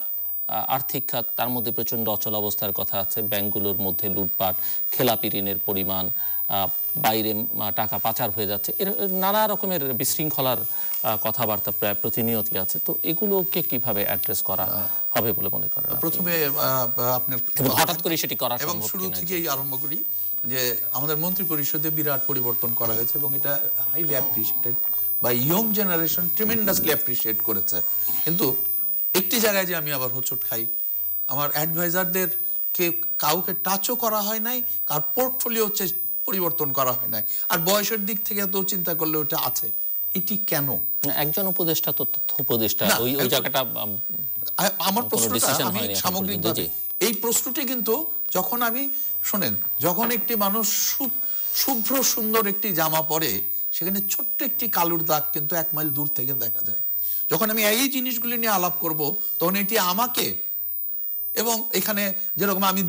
আর্থিক খাত, তার মধ্যে প্রচণ্ড অচল অবস্থার কথা আছে। ব্যাংকগুলোর মধ্যে লুটপাট, খেলাপি ঋণের পরিমাণ, বাইরে টাকা পাচার হয়ে যাচ্ছে, এর নানা রকমের বিশৃঙ্খলার কথাবার্তা প্রায় প্রতিনিয়তই আছে। তো এগুলোকে কিভাবে অ্যাড্রেস করা হবে বলে মনে করেন? প্রথমে আপনার হঠাৎ করে সেটি করা এবং শুরু থেকেই আরম্ভ করি যে আমাদের মন্ত্রী পরিষদে বিরাট পরিবর্তন করা হয়েছে এবং এটা হাইলি অ্যাপ্রিশিয়েটেড বা ইয়ং জেনারেশন ট্রিমেন্ডাসলি অ্যাপ্রিশিয়েট করেছে। কিন্তু একটি জায়গায় যে আমি আবার হোঁচট খাই, আমার অ্যাডভাইজারদের কাউকে টাচও করা হয় নাই, কার পোর্টফোলিও পরিবর্তন করা হয় নাই, আর বয়সের দিক থেকে তো চিন্তা করলে ওটা আছে। এটি কেন? একজন উপদেষ্টা তো তথ্য উপদেষ্টা, ওই জায়গাটা আমার প্রশ্নটা আমি সামগ্রিকভাবে এই প্রশ্নটি কিন্তু যখন আমি শোনেন, যখন একটি মানুষ শুভ্র সুন্দর একটি জামা পরে সেখানে ছোট্ট একটি কালোর দাগ কিন্তু 1 মাইল দূর থেকে দেখা যায়। যখন আমি এই জিনিসগুলি নিয়ে আলাপ করব তখন এটি আমাকে, এবং এখানে যেরকম আমি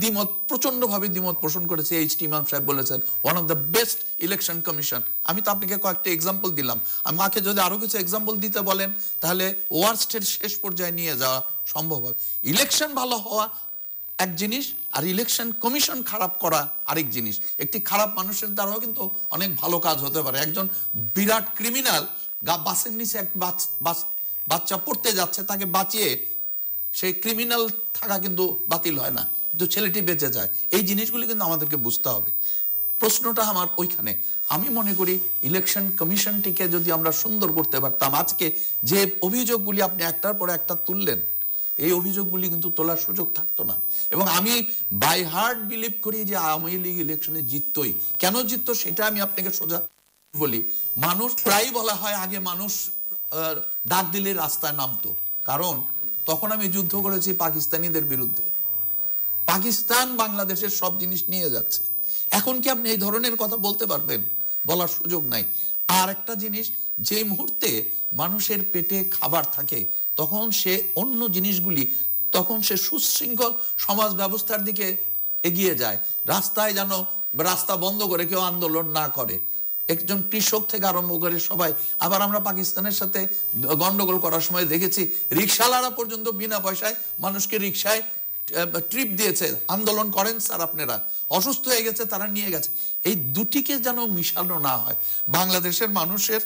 প্রচন্ডভাবে দ্বিমত পোষণ করেছি, এইচ.টি. ইমাম সাহেব বলেছেন one of the best election commission. আমি তো আপনাকে কয়েকটা এক্সাম্পল দিলাম, আমাকে যদি আরো কিছু এক্সাম্পল দিতে বলেন তাহলে ওয়ার্স্টের শেষ পর্যায়ে নিয়ে যাওয়া সম্ভব হবে। ইলেকশন ভালো হওয়া এক জিনিস, আর ইলেকশন কমিশন খারাপ করা আরেক জিনিস। একটি খারাপ মানুষের দ্বারাও কিন্তু অনেক ভালো কাজ হতে পারে। একজন বিরাট ক্রিমিনাল বাসের নিচে এক বাচ্চা পড়তে যাচ্ছে, তাকে বাঁচিয়ে সেই ক্রিমিনাল থাকা কিন্তু বাতিল হয় না, কিন্তু ছেলেটি বেঁচে যায়। এই জিনিসগুলি কিন্তু আমাদেরকে বুঝতে হবে। প্রশ্নটা আমার ওইখানে। আমি মনে করি ইলেকশন কমিশনটিকে যদি আমরা সুন্দর করতে পারতাম, আজকে যে অভিযোগগুলি আপনি একটার পর একটা তুললেন, এই অভিযোগগুলি কিন্তু তোলার সুযোগ থাকতো না। এবং আমি বাই হার্ট বিলিভ করি যে আওয়ামী লীগ ইলেকশনে জিততই। কেন জিততো সেটা আমি আপনাকে সোজা বলি। মানুষ প্রায় বলা হয় আগে মানুষ ডাক দিলে রাস্তায় নামতো, কারণ তখন আমি যুদ্ধ করেছি পাকিস্তানিদের বিরুদ্ধে। পাকিস্তান বাংলাদেশের সব জিনিস নিয়ে যাচ্ছে। এখন কি আপনি এই ধরনের কথা বলতে পারবেন? বলার সুযোগ নাই। আর একটা জিনিস, যে মুহূর্তে মানুষের পেটে খাবার থাকে তখন সে অন্য জিনিসগুলি, তখন সে সুশৃঙ্খল সমাজ ব্যবস্থার দিকে এগিয়ে যায়। রাস্তায় যেন রাস্তা বন্ধ করে কেউ আন্দোলন না করে, একজন কৃষক থেকে আরম্ভ করে সবাই। আবার আমরা পাকিস্তানের সাথে গন্ডগোল করার সময় দেখেছি রিক্সাওয়ালারা পর্যন্ত বিনা পয়সায় মানুষকে রিক্সায় ট্রিপ দিয়েছে, আন্দোলন করেন স্যার আপনারা, অসুস্থ হয়ে গেছে তারা নিয়ে গেছে। এই দুটিকে যেন মিশানো না হয়। বাংলাদেশের মানুষের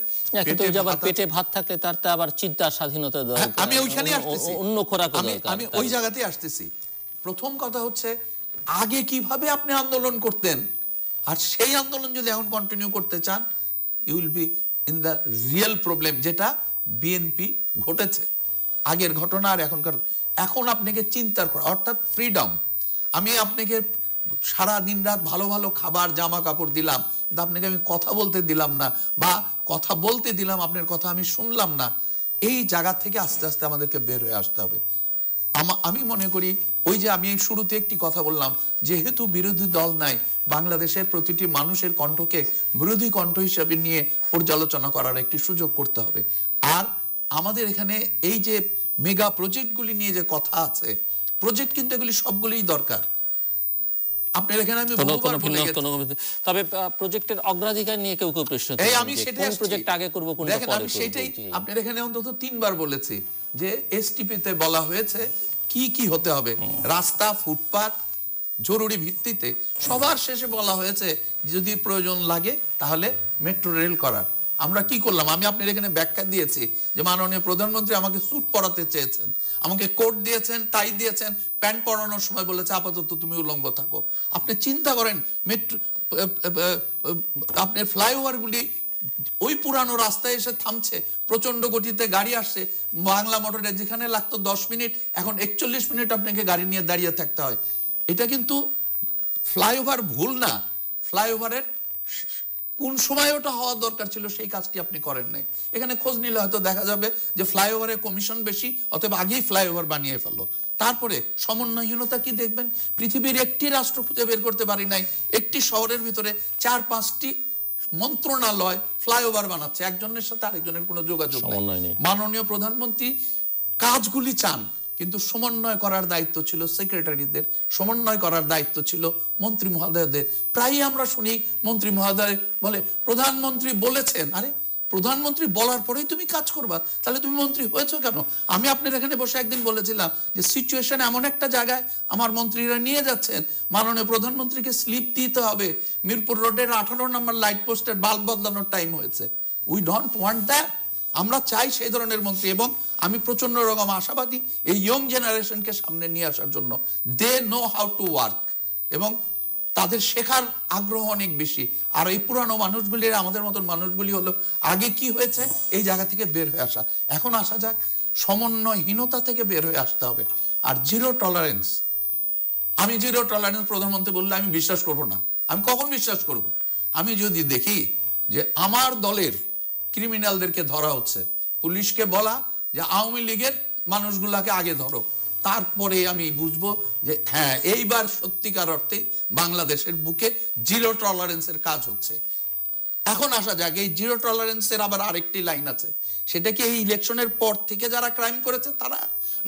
পেটে ভাত থাকলে তার তো আবার চিন্তার স্বাধীনতা দরকার। আমি ওইখানে আসতেছি, অন্য খোরাক আমি ওই জায়গাতেই আসতেছি। প্রথম কথা হচ্ছে আগে কিভাবে আপনি আন্দোলন করতেন, আর সেই আন্দোলন যদি এখন কন্টিনিউ করতে চান, you will be in the real problem, যেটা বিএনপি ঘটেছে। আগের ঘটনা আর এখনকার, এখন আপনাকে চিন্তার করা, অর্থাৎ ফ্রিডম। আমি আপনাকে সারা দিন রাত ভালো ভালো খাবার জামা কাপড় দিলাম, কিন্তু আপনাকে আমি কথা বলতে দিলাম না, বা কথা বলতে দিলাম আপনার কথা আমি শুনলাম না। এই জায়গা থেকে আস্তে আস্তে আমাদেরকে বের হয়ে আসতে হবে। আমি মনে করি ওই যে আমি শুরুতে একটি কথা বললাম, যেহেতু বিরোধী দল নাই, বাংলাদেশের প্রতিটি মানুষের কণ্ঠকে বিরোধী কণ্ঠ হিসেবে নিয়ে পর্যালোচনা করার একটি সুযোগ করতে হবে। আর আমাদের এখানে এই যে মেগা প্রজেক্টগুলি নিয়ে যে কথা আছে, প্রজেক্ট কিন্তু এগুলি সবগুলিই দরকার। আপনার এখানে আমি তবে প্রজেক্টের অগ্রাধিকার নিয়ে কেউ কেউ প্রশ্ন, আমি সেটাই প্রজেক্ট আগে করব কোনটা পরে করব। আমি সেটাই আপনার এখানে অন্তত 3 বার বলেছি যে এসটিপি তে বলা হয়েছে কি কি হতে হবে, রাস্তা, ফুটপাত, জরুরি ভিত্তিতে। সবার শেষে বলা হয়েছে যদি প্রয়োজন লাগে তাহলে মেট্রো রেল করার। আমরা কি করলাম? আমি আপনার এখানে ব্যাখ্যা দিয়েছি যে মাননীয় প্রধানমন্ত্রী আমাকে স্যুট পরাতে চেয়েছেন, আমাকে কোট দিয়েছেন, টাই দিয়েছেন, প্যান্ট পরানোর সময় বলেছে আপাতত তুমি উলঙ্গ থাকো। আপনি চিন্তা করেন, মেট্রো আপনার ফ্লাইওভারগুলি ওই পুরানো রাস্তায় এসে থামছে, প্রচন্ড গতিতে গাড়ি আসছে। বাংলা মোটরে যেখানে লাগতো 10 মিনিট, এখন 41 মিনিট আপনাকে গাড়ি নিয়ে দাঁড়িয়ে থাকতে হয়। এটা কিন্তু ফ্লাইওভার ভুল না, ফ্লাইওভারের কোন সময় ওটা হওয়া দরকার ছিল সেই কাজটি আপনি করেন নাই। এখানে খোঁজ নিলে হয়তো দেখা যাবে যে ফ্লাইওভারের কমিশন বেশি, অথবা আগেই ফ্লাইওভার বানিয়ে ফেললো। তারপরে সমন্বয়হীনতা কি দেখবেন? পৃথিবীর একটি রাষ্ট্র খুঁজে বের করতে পারি নাই, একটি শহরের ভিতরে 4-5টি মন্ত্রণালয় ফ্লাইওভার বানাচ্ছে, একজনের সাথে আরেকজনের কোনো যোগাযোগ নেই। মাননীয় প্রধানমন্ত্রী কাজগুলি চান, কিন্তু সমন্বয় করার দায়িত্ব ছিল সেক্রেটারিদের, সমন্বয় করার দায়িত্ব ছিল মন্ত্রী মহোদয়দের। প্রায়ই আমরা শুনি মন্ত্রী মহোদয় বলে প্রধানমন্ত্রী বলেছেন। আরে প্রধানমন্ত্রী বলার পরেই তুমি কাজ করবা, তাহলে তুমি মন্ত্রী হয়েছো কেন? আমি আপনার এখানে বসে একদিন বলেছিলাম যে সিচুয়েশন এমন একটা জায়গায় আমার মন্ত্রীরা নিয়ে যাচ্ছেন, মাননীয় প্রধানমন্ত্রীকে স্লিপ দিতে হবে, মিরপুর রোডের 18 নম্বর লাইট পোস্টের বাল্ব বদলানোর টাইম হয়েছে। We don't want that. আমরা চাই সেই ধরনের মন্ত্রী, এবং আমি প্রচন্ড রকম আশাবাদী এই ইয়ং জেনারেশনকে সামনে নিয়ে আসার জন্য। They know how to work, এবং তাদের শেখার আগ্রহ অনেক বেশি। আর এই পুরানো মানুষগুলির, আমাদের মতন মানুষগুলি হলো আগে কি হয়েছে এই জায়গা থেকে বের হয়ে আসা। এখন আসা যাক সমন্বয়হীনতা থেকে বের হয়ে আসতে হবে। আর জিরো টলারেন্স, আমি জিরো টলারেন্স প্রধানমন্ত্রী বললে আমি বিশ্বাস করব না। আমি কখন বিশ্বাস করব? আমি যদি দেখি যে আমার দলের ক্রিমিনালদেরকে ধরা হচ্ছে, পুলিশকে বলা যে আওয়ামী লীগের মানুষগুলাকে আগে ধরো, তারপরে আমি বুঝবো যে হ্যাঁ, এইবার সত্যিকার অর্থে বাংলাদেশের বুকে জিরো টলারেন্সের কাজ হচ্ছে। এখন আসা যাক, এই জিরো টলারেন্সের আবার আরেকটি লাইন আছে। সেটা কি এই ইলেকশনের পর থেকে যারা ক্রাইম করেছে তারা,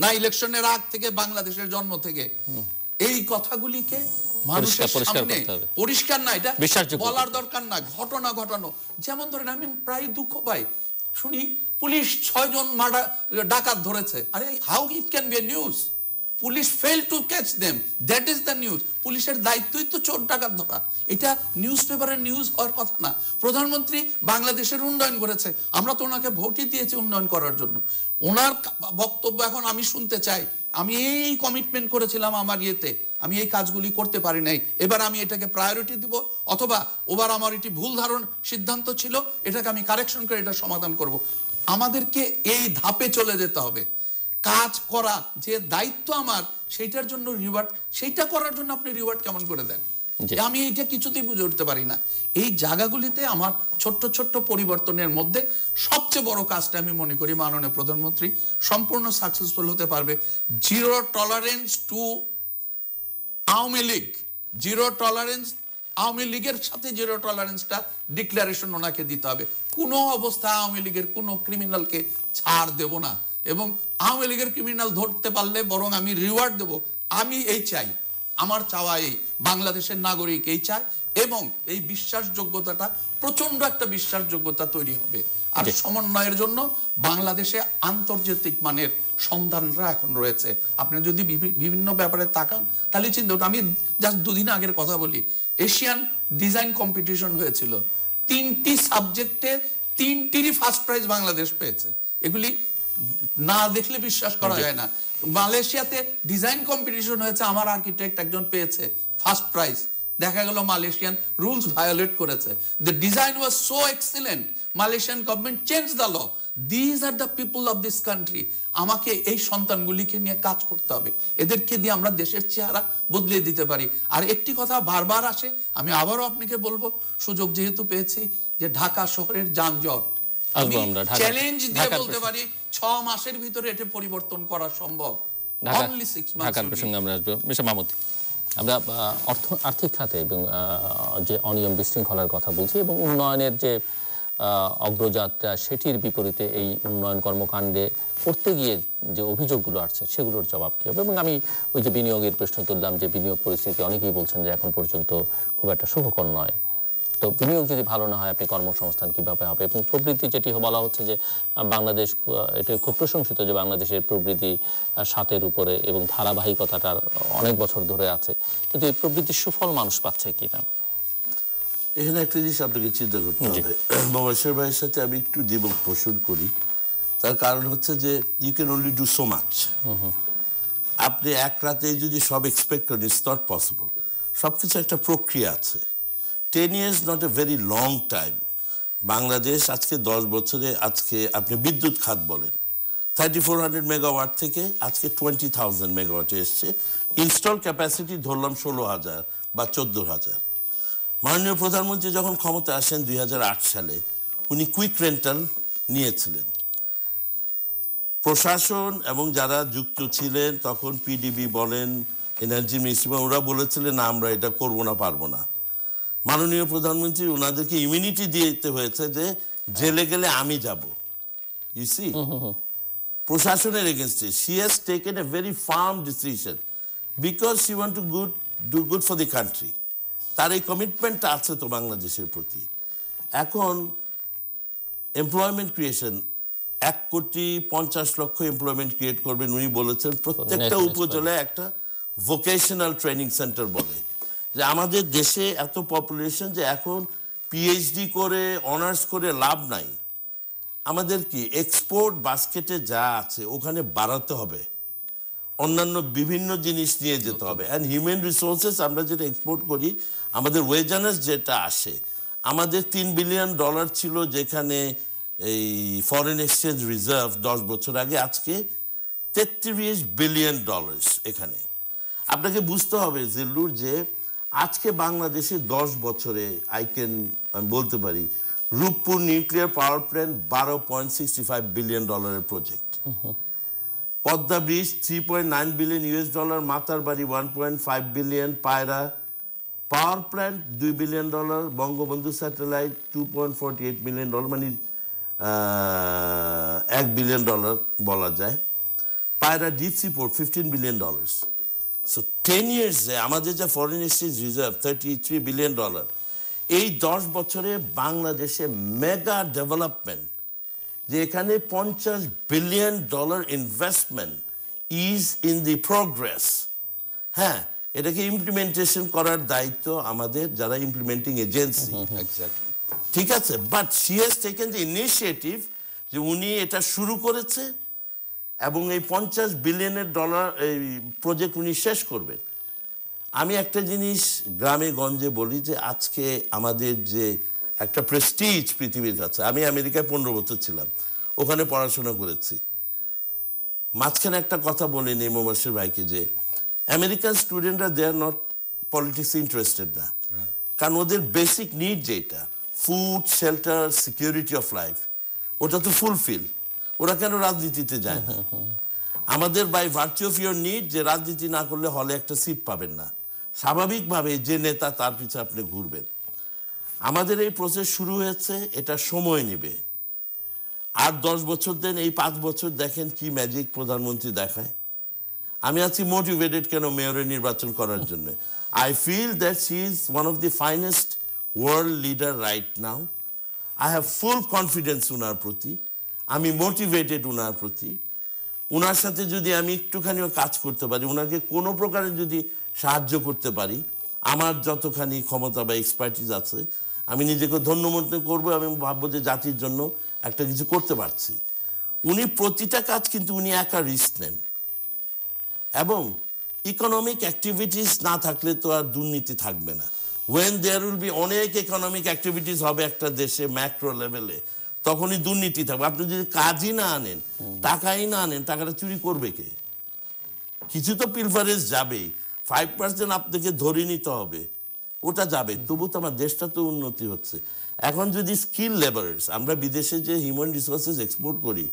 না ইলেকশনের আগ থেকে, বাংলাদেশের জন্ম থেকে? এই কথাগুলিকে মানুষের সামনে পরিষ্কার না, এটা বলার দরকার না, ঘটনা ঘটানো। যেমন ধরেন, আমি প্রায় দুঃখ পাই, শুনি পুলিশ 6 জন ডাকাত ধরেছে। আরে how it can B A news? Police fail to catch them, that is the news. পুলিশের দায়িত্বই তো চোর ডাকাত ধরা। এটা নিউজ পেপারের নিউজ হওয়ার কথা না। প্রধানমন্ত্রী বাংলাদেশের উন্নয়ন করেছে, আমরা তো ওনাকে ভোটই দিয়েছি উন্নয়ন করার জন্য। ওনার বক্তব্য এখন আমি শুনতে চাই। আমি এই কমিটমেন্ট করেছিলাম আমার ইয়েতে, আমি এই কাজগুলি করতে পারি নাই, এবার আমি এটাকে প্রায়োরিটি দিব, অথবা ওবার আমার এটি ভুল ধারণ সিদ্ধান্ত ছিল, এটাকে আমি কারেকশন করে এটা সমাধান করব। আমাদেরকে এই ধাপে চলে যেতে হবে। কাজ করা যে দায়িত্ব আমার, সেইটার জন্য রিওয়ার্ড, সেইটা করার জন্য আপনি রিওয়ার্ড কেমন করে দেন? আমি এটা কিছুতেই বুঝে উঠতে পারি না। এই জায়গাগুলিতে আমার ছোট্ট ছোট্ট পরিবর্তনের মধ্যে সবচেয়ে বড় কাজটা আমি মনে করি মাননীয় প্রধানমন্ত্রী সম্পূর্ণ সাকসেসফুল হতে পারবে। Zero tolerance two Awami League, zero tolerance, Awami লীগের সাথে জিরো টলারেন্সটা ডিক্লারেশন ওনাকে দিতে হবে। কোনো অবস্থায় আওয়ামী লীগের কোনো ক্রিমিনালকে ছাড় দেব না, এবং আওয়ামী লীগের ক্রিমিনাল ধরতে পারলে বরং আমি রিওয়ার্ড দেব। আমি এই চাই, আমার চাওয়া এই, বাংলাদেশের নাগরিক এই চায়, এবং এই বিশ্বাসযোগ্যতাটা, প্রচন্ড একটা বিশ্বাসযোগ্যতা তৈরি হবে। আর সমন্বয়ের জন্য বাংলাদেশে আন্তর্জাতিক মানের সন্ধানরা এখন রয়েছে। আপনি যদি বিভিন্ন ব্যাপারে তাকান তাহলে চিন্তা করতে, আমি জাস্ট 2 দিন আগের কথা বলি, এশিয়ান ডিজাইন কম্পিটিশন হয়েছিল, 3টি সাবজেক্টে 3টিরই ফার্স্ট প্রাইজ বাংলাদেশ পেয়েছে। এগুলি না দেখলে বিশ্বাস করা যায় না। মালয়েশিয়াতে ডিজাইন কম্পিটিশন হয়েছে, আমার আর্কিটেক্ট একজন পেয়েছে ফার্স্ট প্রাইজ। দেখা গেল মালয়েশিয়ান রুলস ভায়োলেট করেছে। The design was so excellent, Malaysian government change the law. These are the people of this country. আমাকে এই সন্তানগুলিকে নিয়ে কাজ করতে হবে, এদেরকে দিয়ে আমরা দেশের চেহারা বদলে দিতে পারি। আর একটি কথা বারবার আসে, আমি আবারও আপনাকে বলবো, সুযোগ যেহেতু পেয়েছি, যে ঢাকা শহরের যানজট, আমি চ্যালেঞ্জ দিয়ে বলতে পারি 6 মাসের ভিতরে এটা পরিবর্তন করা সম্ভব। অনলি 6 মাস। ঢাকার প্রসঙ্গে আমরা আসবো। মিস্টার মাহমুদ, আমরা আর্থিক খাতে এবং যে অনিয়ম বিশৃঙ্খলার কথা বলছি, এবং উন্নয়নের যে অগ্রযাত্রা, সেটির বিপরীতে এই উন্নয়ন কর্মকাণ্ডে করতে গিয়ে যে অভিযোগগুলো আসছে, সেগুলোর জবাব কী হবে? এবং আমি ওই যে বিনিয়োগের প্রশ্ন তুললাম, যে বিনিয়োগ পরিস্থিতি অনেকেই বলছেন যে এখন পর্যন্ত খুব একটা সুখকর নয়। তো বিনিয়োগ যদি ভালো না হয়, আপনি কর্মসংস্থান কীভাবে হবে? এবং প্রবৃদ্ধি, যেটি বলা হচ্ছে যে বাংলাদেশ, এটা খুব প্রশংসিত যে বাংলাদেশের প্রবৃদ্ধি 7-এর উপরে, এবং ধারাবাহিকতাটা অনেক বছর ধরে আছে, কিন্তু এই প্রবৃদ্ধির সুফল মানুষ পাচ্ছে কিনা? এখানে একটা জিনিস আপনাকে চিন্তা করতে হবে। মহেশ্বর ভাইয়ের সাথে আমি একটু দ্বিমত পোষণ করি। তার কারণ হচ্ছে যে you can only do so much. আপনি এক রাতে যদি সব এক্সপেক্ট করেন, ইটস নট পসিবল। সবকিছু একটা প্রক্রিয়া আছে। 10 years not a very long time. Bangladesh আজকে 10 বছরে, আজকে আপনি বিদ্যুৎ খাত বলেন, 3400 মেগাওয়াট থেকে আজকে 20,000 মেগাওয়াটে এসছে। ইনস্টল ক্যাপাসিটি ধরলাম 16,000 বা 14,000। মাননীয় প্রধানমন্ত্রী যখন ক্ষমতা আসেন 2008 সালে, উনি কুইক রেন্টাল নিয়েছিলেন। প্রশাসন এবং যারা যুক্ত ছিলেন তখন, পিডিবি বলেন, এনার্জি মিনিস্ট্রি, ওরা বলেছিলেন না, আমরা এটা করবো না, পারবো না। মাননীয় প্রধানমন্ত্রী ওনাদেরকে ইমিউনিটি দিতে হয়েছে যে জেলে গেলে আমি যাব। ইউ সি, প্রশাসনের এগেইনস্টে she has taken a very firm decision because she want to do good for the country. তার এই কমিটমেন্টটা আছে তো বাংলাদেশের প্রতি। এখন এমপ্লয়মেন্ট ক্রিয়েশন, 1,50,00,000 এমপ্লয়মেন্ট ক্রিয়েট করবেন উনি বলেছেন। প্রত্যেকটা উপজেলায় একটা ভোকেশনাল ট্রেনিং সেন্টার বলে, যে আমাদের দেশে এত পপুলেশন যে এখন পিএইচডি করে, অনার্স করে লাভ নাই। আমাদের কি এক্সপোর্ট বাস্কেটে যা আছে ওখানে বাড়াতে হবে, অন্যান্য বিভিন্ন জিনিস নিয়ে যেতে হবে। অ্যান্ড হিউম্যান রিসোর্সেস আমরা যেটা এক্সপোর্ট করি, আমাদের ওয়েজ আর্নার্স যেটা আসে, আমাদের $3 বিলিয়ন ছিল, যেখানে এই ফরেন এক্সচেঞ্জ রিজার্ভ 10 বছর আগে আজকে $33 বিলিয়ন এখানে। আপনাকে বুঝতে হবে জিল্লুর যে আজকে বাংলাদেশে 10 বছরে আমি বলতে পারি Rooppur nuclear power plant $12.65 billion project, Padma bridge $3.9 billion, Matarbari $1.5 billion, Payra power plant $2 billion, Bangabandhu satellite $2.48 billion, মানে $1 বিলিয়ন বলা যায়, Payra deep sea port $15 billion. So 10 ইয়ার্সে আমাদের যা ফরেন এক্সচেঞ্জ রিজার্ভ $33 বিলিয়ন, এই 10 বছরে বাংলাদেশে মেগা ডেভেলপমেন্ট, যে এখানে $50 billion investment is in the progress. হ্যাঁ, এটাকে ইমপ্লিমেন্টেশন করার দায়িত্ব আমাদের যারা ইমপ্লিমেন্টিং এজেন্সি, ঠিক আছে, but she has taken the initiative যে উনি এটা শুরু করেছে এবং এই $50 বিলিয়নের এই প্রজেক্ট উনি শেষ করবেন। আমি একটা জিনিস গ্রামে গঞ্জে বলি যে আজকে আমাদের যে একটা প্রেস্টিজ পৃথিবীর কাছে, আমি আমেরিকায় 15 বছর ছিলাম, ওখানে পড়াশোনা করেছি। মাঝখানে একটা কথা বলিনি মোবাশির ভাইকে যে আমেরিকান স্টুডেন্টরা they are not politics interested না, কারণ ওদের বেসিক নিড যেটা food, shelter, security of life, ওটা তো ফুলফিল। ওরা কেন রাজনীতিতে যায় না? আমাদের by virtue of your need, যে রাজনীতি না করলে হলে একটা সিট পাবেন না, স্বাভাবিকভাবে যে নেতা তার পিছে আপনি ঘুরবেন। আমাদের এই প্রসেস শুরু হয়েছে, এটা সময় নেবে। আর 10 বছর দেন, এই 5 বছর দেখেন কি ম্যাজিক প্রধানমন্ত্রী দেখায়। আমি আছি মোটিভেটেড কেন মেয়রের নির্বাচন করার জন্য। I feel that she is one of the finest world leader right now. I have full confidence উনার প্রতি, আমি মোটিভেটেড উনার প্রতি। উনার সাথে যদি আমি একটুখানিও কাজ করতে পারি, উনাকে কোনো প্রকারে যদি সাহায্য করতে পারি, আমার যতখানি ক্ষমতা বা এক্সপার্টিস আছে, আমি নিজেকে ধন্য মনে করবো। আমি ভাববো যে জাতির জন্য একটা কিছু করতে পারছি। উনি প্রতিটা কাজ কিন্তু উনি একা রিস্ক নেন, এবং ইকোনমিক অ্যাক্টিভিটিস না থাকলে তো আর দুর্নীতি থাকবে না। ওয়েন দেয়ার উইল বি অনেক ইকোনমিক অ্যাক্টিভিটিস হবে একটা দেশে ম্যাক্রো লেভেলে, তখনই দুর্নীতি থাকবে। আপনি যদি কাজই না আনেন, টাকাই না আনেন, টাকাটা চুরি করবে কে? কিছু তো পিলফারেজ যাবেই, 5% আপনাকে ধরে নিতে হবে, ওটা যাবে, তবু তো আমার দেশটা তো উন্নতি হচ্ছে। এখন যদি স্কিল লেবারার্স, আমরা বিদেশে যে হিউম্যান রিসোর্সেস এক্সপোর্ট করি,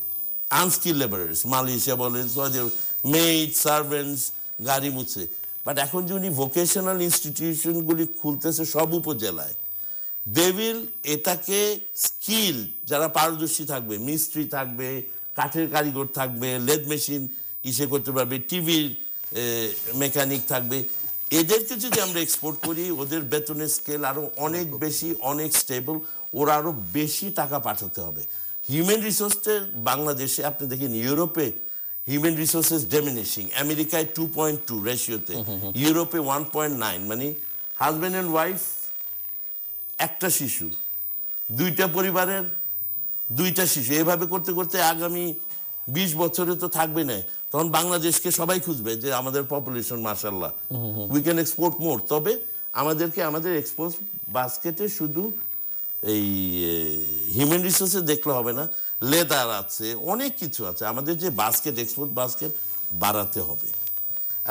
আনস্কিল লেবারার্স, মালয়েশিয়া বলেন, মেইড, সার্ভেন্টস, গাড়ি মুছে, বাট এখন যে উনি ভোকেশনাল ইনস্টিটিউশনগুলি খুলতেছে সব উপজেলায়, দে উইল এটাকে স্কিল, যারা পারদর্শী থাকবে, মিস্ত্রি থাকবে, কাঠের কারিগর থাকবে, লেদ মেশিন করতে পারবে, টিভির মেকানিক থাকবে, এদেরকে যদি আমরা এক্সপোর্ট করি, ওদের বেতনের স্কেল আরো অনেক বেশি, অনেক স্টেবল, ওরা আরো বেশি টাকা পাঠাতে হবে। হিউম্যান রিসোর্সের বাংলাদেশে আপনি দেখেন, ইউরোপে হিউম্যান রিসোর্সেস ডিমিনিশিং, আমেরিকায় 2.2 রেশিওতে, ইউরোপে 1.9, মানে হাজব্যান্ড অ্যান্ড ওয়াইফ, একটা শিশু, 2টা পরিবারের 2টা শিশু, এভাবে করতে করতে আগামী 20 বছরে তো থাকবে না। তখন বাংলাদেশকে সবাই খুঁজবে যে আমাদের পপুলেশন মাশাআল্লাহ, উই ক্যান এক্সপোর্ট মোর। তবে আমাদেরকে আমাদের এক্সপোর্ট বাস্কেটে শুধু এই হিউম্যান রিসোর্সে দেখলে হবে না, লেদার আছে, অনেক কিছু আছে, আমাদের যে বাস্কেট, এক্সপোর্ট বাস্কেট বাড়াতে হবে।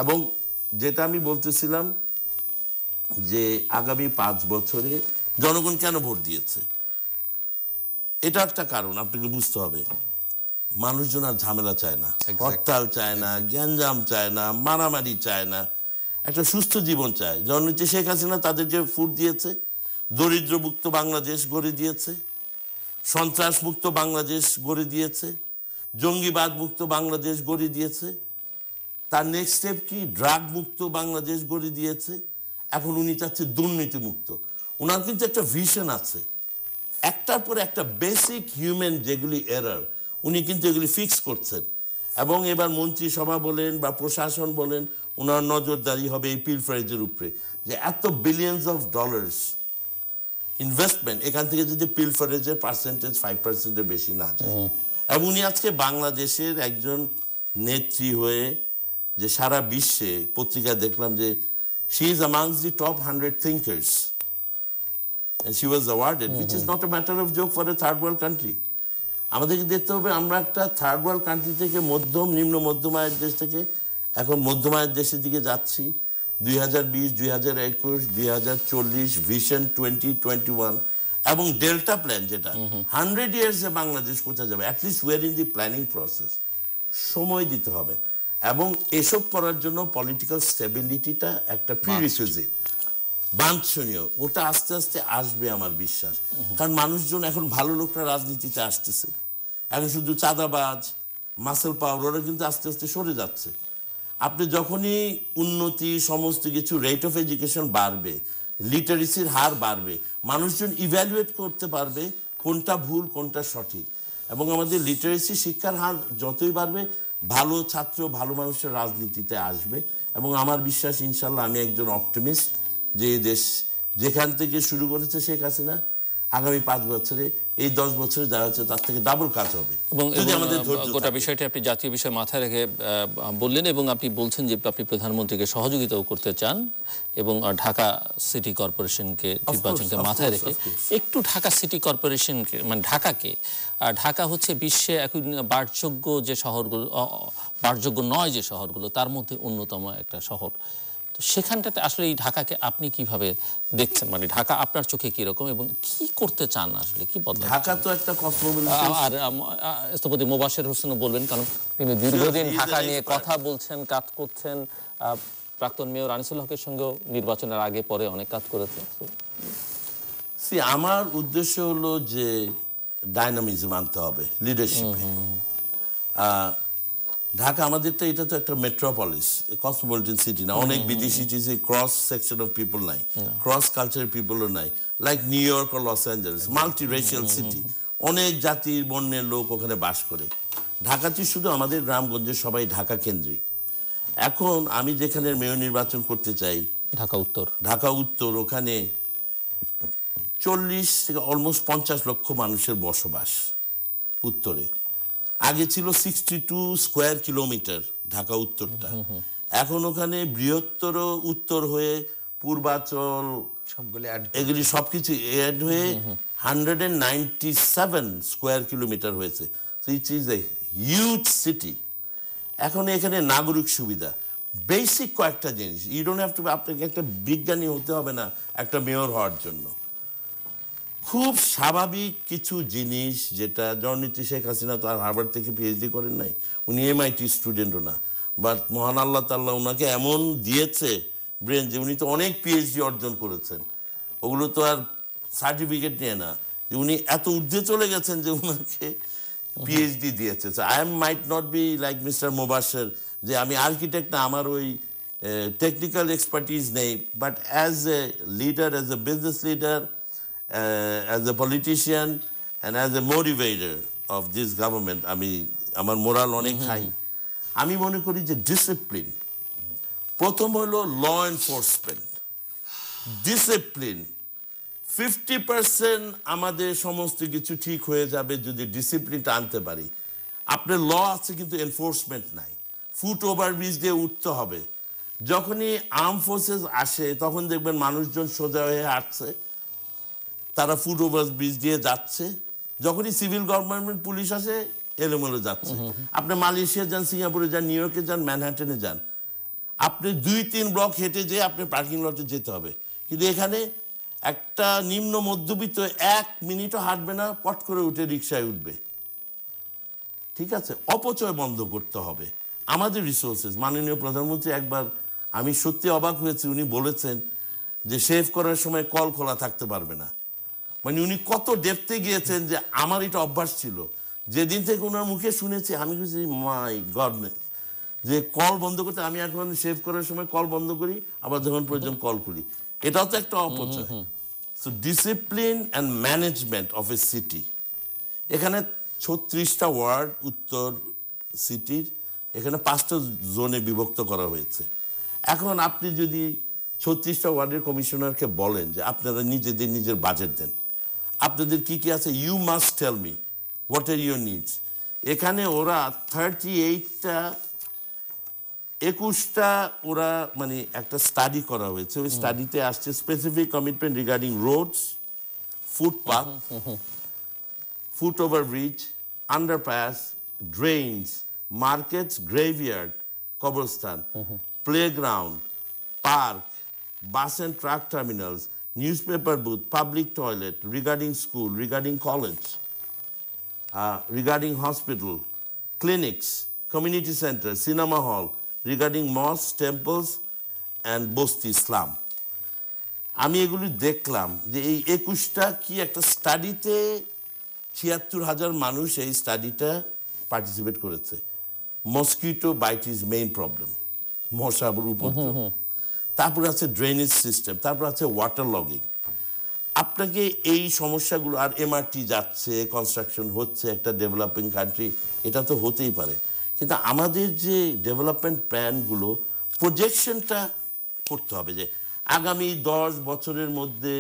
এবং যেটা আমি বলতেছিলাম যে আগামী 5 বছরে জনগণ কেন ভোট দিয়েছে, এটা একটা কারণ আপনাকে বুঝতে হবে। মানুষজন আর ঝামেলা চায় না, হরতাল চায় না, গ্যাঞ্জাম চায় না, মারামারি চায় না, একটা সুস্থ জীবন চায়। জননেত্রী শেখ হাসিনা তাদেরকে ফুট দিয়েছে, দরিদ্রমুক্ত বাংলাদেশ গড়ে দিয়েছে, সন্ত্রাস মুক্ত বাংলাদেশ গড়ে দিয়েছে, জঙ্গিবাদ মুক্ত বাংলাদেশ গড়ে দিয়েছে। তার নেক্সট স্টেপ কি? ড্রাগ মুক্ত বাংলাদেশ গড়ে দিয়েছে। এখন উনি চাচ্ছে দুর্নীতি মুক্ত। ওনার কিন্তু একটা ভিশন আছে, একটার পর একটা বেসিক হিউম্যান যেগুলি এরার, উনি কিন্তু এগুলি ফিক্স করছেন। এবং এবার মন্ত্রিসভা বলেন বা প্রশাসন বলেন, ওনার নজরদারি হবে এই পিলফারেজের উপরে, যে এত বিলিয়ন্স অফ ডলার্স ইনভেস্টমেন্ট, এখান থেকে যদি পিলফারেজের পার্সেন্টেজ 5%-এর বেশি না যায়। এবং উনি আজকে বাংলাদেশের একজন নেত্রী হয়ে, যে সারা বিশ্বে পত্রিকায় দেখলাম যে she is amongst the top 100 thinkers and she was awarded, which is not a matter of joke for a third world country. আমাদেরকে দেখতে হবে আমরা একটা থার্ড ওয়ার্ল্ড কান্ট্রি থেকে মধ্যম নিম্ন মধ্যম আয়ের দেশ থেকে এখন মধ্যম আয়ের দেশের দিকে যাচ্ছি। 2020, 2021, 2040 ভিশন 2021 এবং ডেল্টা প্ল্যান যেটা 100 ইয়ার্সে বাংলাদেশ কোথায় যাবে, at least we're in the planning process. সময় দিতে হবে এবং এসব করার জন্য পলিটিক্যাল স্টেবিলিটিটা একটা প্রিরিকুইজিট, বাঞ্ছনীয়। ওটা আস্তে আস্তে আসবে আমার বিশ্বাস। কারণ মানুষজন এখন ভালো লোকরা রাজনীতিতে আসতেছে, এখন শুধু চাঁদাবাজ মাসেল পাওয়ার ওরা কিন্তু আস্তে আস্তে সরে যাচ্ছে। আপনি যখনই উন্নতি সমস্ত কিছু রেট অফ এডুকেশন বাড়বে, লিটারেসির হার বাড়বে, মানুষজন ইভ্যালুয়েট করতে পারবে কোনটা ভুল কোনটা সঠিক। এবং আমাদের লিটারেসি শিক্ষার হার যতই বাড়বে ভালো ছাত্র ভালো মানুষের রাজনীতিতে আসবে। এবং আমার বিশ্বাস ইনশাল্লাহ আমি একজন অপটিমিস্ট যে দেশ যেখান থেকে শুরু করেছে শেখ হাসিনা আগামী 5 বছরে এই 10 বছরে যা হচ্ছে তার থেকে ডাবল কাজ হবে। এবং গোটা বিষয়টি আপনি জাতীয় বিষয় মাথায় রেখে বললেন এবং আপনি বলছেন যে আপনি প্রধানমন্ত্রীকে সহযোগিতাও করতে চান এবং ঢাকা সিটি কর্পোরেশনকে নির্বাচনকে মাথায় রেখে একটু ঢাকা সিটি কর্পোরেশনকে মানে ঢাকাকে, ঢাকা হচ্ছে বিশ্বে এখন বাসযোগ্য যে শহরগুলো, বাসযোগ্য নয় যে শহরগুলো তার মধ্যে অন্যতম একটা শহর। তো সেখানটাতে আসলে এই ঢাকাকে আপনি কিভাবে দেখছেন, মানে ঢাকা আপনার চোখে কি রকম এবং কি করতে চান আসলে, কি বলতে? ঢাকা তো একটা কসমোপলিটান। আর স্থপতি মোবাশ্বের হোসেনও বলবেন, কারণ তিনি দীর্ঘদিন ঢাকা নিয়ে কথা বলছেন, কাজ করছেন, প্রাক্তন মেয়র আনিসুল হকের সঙ্গেও নির্বাচনের আগে পরে অনেক কাজ করেছেন। আমার উদ্দেশ্য হলো যে ডাইনামিজম আনতে হবে লিডারশিপে। ঢাকা আমাদেরটা এটা তো একটা মেট্রোপলিস, কসমোপলিটান সিটি না, অনেক বিদেশি ক্রস সেকশন অফ পিপল নাই, ক্রস কালচার পিপলও নাই, লাইক নিউ ইয়র্ক ও Los Angeles, multi racial city, অনেক জাতির বর্ণের লোক ওখানে বাস করে। ঢাকাতে শুধু আমাদের গ্রামগঞ্জে সবাই ঢাকা কেন্দ্রিক। এখন আমি যেখানে মেয়র নির্বাচন করতে চাই ঢাকা উত্তর, ওখানে 40 থেকে অলমোস্ট 50 লক্ষ মানুষের বসবাস উত্তরে। আগে ছিল 62 স্কোয়ার কিলোমিটার ঢাকা উত্তরটা, এখন ওখানে বৃহত্তর উত্তর হয়ে পূর্বাচল এগুলি সবকিছু অ্যাড হয়ে 197 স্কোয়ার কিলোমিটার হয়েছে। ইট ইজ এ হিউজ সিটি। এখন এখানে নাগরিক সুবিধা বেসিক কয়েকটা জিনিস, ইউ ডোন্ট হ্যাভ টু, আপনাকে একটা বিজ্ঞানী হতে হবে না একটা মেয়র হওয়ার জন্য। খুব স্বাভাবিক কিছু জিনিস যেটা জননেত্রী শেখ হাসিনা তো আর হার্ভার্ড থেকে পিএইচডি করেন নাই, উনি MIT স্টুডেন্টও না, বাট মহান আল্লাহ তাআলা ওনাকে এমন দিয়েছে ব্রেন যে উনি তো অনেক পিএইচডি অর্জন করেছেন, ওগুলো তো আর সার্টিফিকেট নিয়ে না, যে উনি এত ঊর্ধ্বে চলে গেছেন যে উনাকে পিএইচডি দিয়েছে। I might not be like mister Mobashwer যে আমি আর্কিটেক্ট না, আমার ওই টেকনিক্যাল এক্সপার্টিজ নেই, but as a leader, as a business leader, as a politician and as a motivator of this government, আমার মোরাল অনেক হাই। আমি মনে করি যে ডিসিপ্লিন প্রথম হলো, ল এনফোর্সমেন্ট ডিসিপ্লিন 50% আমাদের সমস্ত কিছু ঠিক হয়ে যাবে যদি ডিসিপ্লিনটা আনতে পারি। আপনার ল আছে কিন্তু এনফোর্সমেন্ট নাই। ফুট ওভারব্রিজ দিয়ে উঠতে হবে। যখনই আর্ম ফোর্সেস আসে তখন দেখবেন মানুষজন সোজা হয়ে হাঁটছে, তারা ফুট ওভারব্রিজ দিয়ে যাচ্ছে। যখনই সিভিল গভর্নমেন্ট পুলিশ আসে এলোমেলো যাচ্ছে। আপনি মালয়েশিয়া যান, সিঙ্গাপুরে যান, নিউ ইয়র্কে যান, ম্যানহাটনে যান, আপনি 2-3 ব্লক হেঁটে যেয়ে আপনি পার্কিং লটে যেতে হবে। কিন্তু এখানে একটা নিম্ন মধ্যবিত্ত 1 মিনিটও হাঁটবে না, পট করে উঠে রিক্সায় উঠবে। ঠিক আছে, অপচয় বন্ধ করতে হবে আমাদের রিসোর্সেস। মাননীয় প্রধানমন্ত্রী একবার, আমি সত্যি অবাক হয়েছি, উনি বলেছেন যে শেভ করার সময় কল খোলা থাকতে পারবে না। মানে উনি কত ডেপথে গিয়েছেন যে আমার এটা অভ্যাস ছিল। যেদিন থেকে ওনার মুখে শুনেছি আমি বলছি মাই গডনেস, যে কল বন্ধ করতে, আমি এখন শেভ করার সময় কল বন্ধ করি, আবার যখন প্রয়োজন কল খুলি। এটাও তো একটা অপচয়। So discipline and management of a city. এখানে 36টা ওয়ার্ড উত্তর সিটির, এখানে 5টা জোনে বিভক্ত করা হয়েছে। এখন আপনি যদি 36টা ওয়ার্ডের কমিশনারকে বলেন যে আপনারা নিজের বাজেট দেন, আপনাদের কি কি আছে, you must tell me what are your needs. এখানে ওরা 21টা ওরা মানে একটা স্টাডি করা হয়েছে। ওই স্টাডিতে আসছে specific commitment regarding roads, footpath, foot over bridge, underpass, drains, markets, graveyard, কবরস্থান, playground, park, bus and truck terminals, newspaper booth, public toilet, regarding school, regarding college, regarding hospital, clinics, community center, cinema hall, regarding mosques, temples, and বস্তি ইসলাম। আমি এগুলি দেখলাম যে এই 21টা কি একটা স্টাডিতে ৭৬,০০০ মানুষ এই স্টাডিটা পার্টিসিপেট করেছে। Mosquito bite is main problem, মশার উপদ্রব। তারপর আছে ড্রেনেজ সিস্টেম, তারপর আছে ওয়াটার লগিং। আপনাকে এই সমস্যাগুলো, আর এমআরটি যাচ্ছে, কনস্ট্রাকশন হচ্ছে একটা ডেভেলপিং কান্ট্রি, এটা তো হতেই পারে, কিন্তু আমাদের যে ডেভেলপমেন্ট প্ল্যানগুলো প্রজেকশনটা করতে হবে যে আগামী 10 বছরের মধ্যে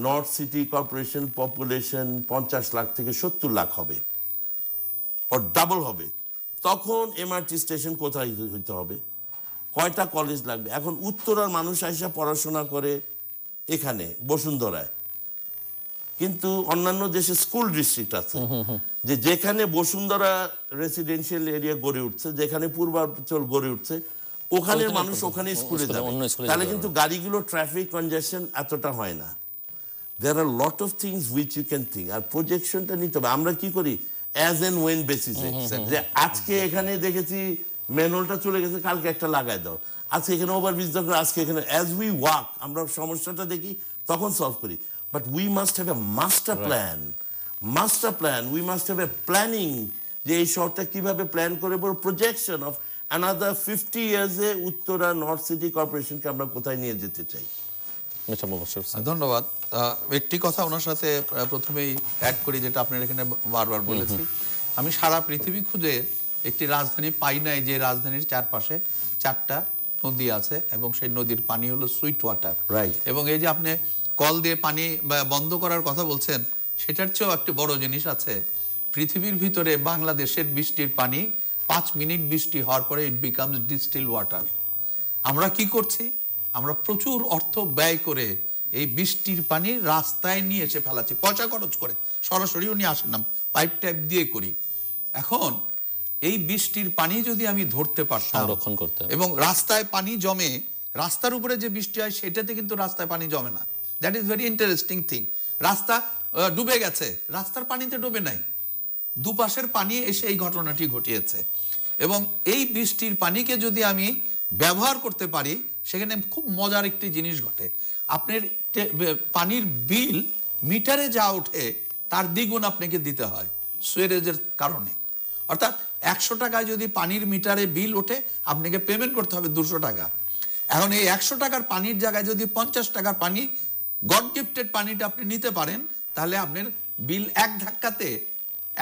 north city corporation population 50 lakh থেকে 70 লাখ হবে, ওর ডাবল হবে। তখন এমআরটি স্টেশন কোথায় হইতে হবে, কয়টা কলেজ লাগবে। এখন উত্তরার মানুষ আইসা পড়াশোনা করে এখানে বসুন্ধরায়, কিন্তু অন্যান্য দেশে স্কুল ডিস্ট্রিক্ট আছে যে যেখানে বসুন্ধরা রেসিডেন্সিয়াল এরিয়া গড়ে উঠছে, যেখানে পূর্বাঞ্চল গড়ে উঠছে, ওখানের মানুষ ওখানে স্কুলে যাবে। তাহলে কিন্তু গাড়িগুলো ট্রাফিক কনজেশন এতটা হয় না। There are lot of things which you can think. আর প্রজেকশনটা নিতে হবে। আমরা কি করি অ্যাজ এন্ড ওয়েন বেসিসে, যে আজকে এখানে দেখেছি ম্যানুয়ালটা চলে গেছে, কালকে একটা লাগাই দাও, আজকে এখানে ওভারব্রিজ দরকার, আজকে এখানে। অ্যাজ উই ওয়াক আমরা সমস্যাটা দেখি, তখন সলভ করি। But we must have a master plan, master plan. We must have a planning, যে এই শহরটা কিভাবে প্ল্যান করে, প্রজেকশন অফ another 50 years এ উত্তরা নর্থ সিটি কর্পোরেশনকে আমরা কোথায় নিয়ে যেতে চাই। ধন্যবাদ। একটি কথা ওনার সাথে প্রথমেই অ্যাড করি, যেটা আপনার এখানে বারবার বলেছি, আমি সারা পৃথিবী খুঁজে একটি রাজধানী পাই নাই যে রাজধানীর চারপাশে 4টা নদী আছে এবং সেই নদীর পানি হলো সুইট ওয়াটার। এবং এই যে আপনি কল দিয়ে পানি বন্ধ করার কথা বলছেন, সেটার চেয়েও একটি বড় জিনিস আছে। পৃথিবীর ভিতরে বাংলাদেশের বৃষ্টির পানি 5 মিনিট বৃষ্টি হওয়ার পরে ইট বিকামস ডিস্টিল ওয়াটার। আমরা কি করছি? আমরা প্রচুর অর্থ ব্যয় করে এই বৃষ্টির পানি রাস্তায় নিয়ে এসে ফেলাচ্ছি, পয়সা খরচ করে। সরাসরিও নিয়ে আসেন না, পাইপ টাইপ দিয়ে করি। এখন এই বৃষ্টির পানি যদি আমি ধরতে পারতাম, সংরক্ষণ করতে, এবং রাস্তায় পানি জমে, রাস্তার উপরে যে বৃষ্টি হয় সেটাতে কিন্তু রাস্তায় পানি জমে না। That is very interesting thing. রাস্তা ডুবে গেছে, রাস্তার পানিতে ডুবে নাই, দুপাশের পানি এসে এই ঘটনাটি ঘটিয়েছে। এবং এই বৃষ্টির পানিকে যদি আমি ব্যবহার করতে পারি, সেখানে খুব মজার একটি জিনিস ঘটে। আপনার পানির বিল মিটারে যা ওঠে তার দ্বিগুণ আপনাকে দিতে হয় সুয়েরেজের কারণে। অর্থাৎ 100 টাকায় যদি পানির মিটারে বিল ওঠে, আপনাকে পেমেন্ট করতে হবে 200 টাকা। এখন এই 100 টাকার পানির জায়গায় যদি 50 টাকার পানি, গড গিফটেড পানিটা আপনি নিতে পারেন, তাহলে আপনার বিল এক ধাক্কাতে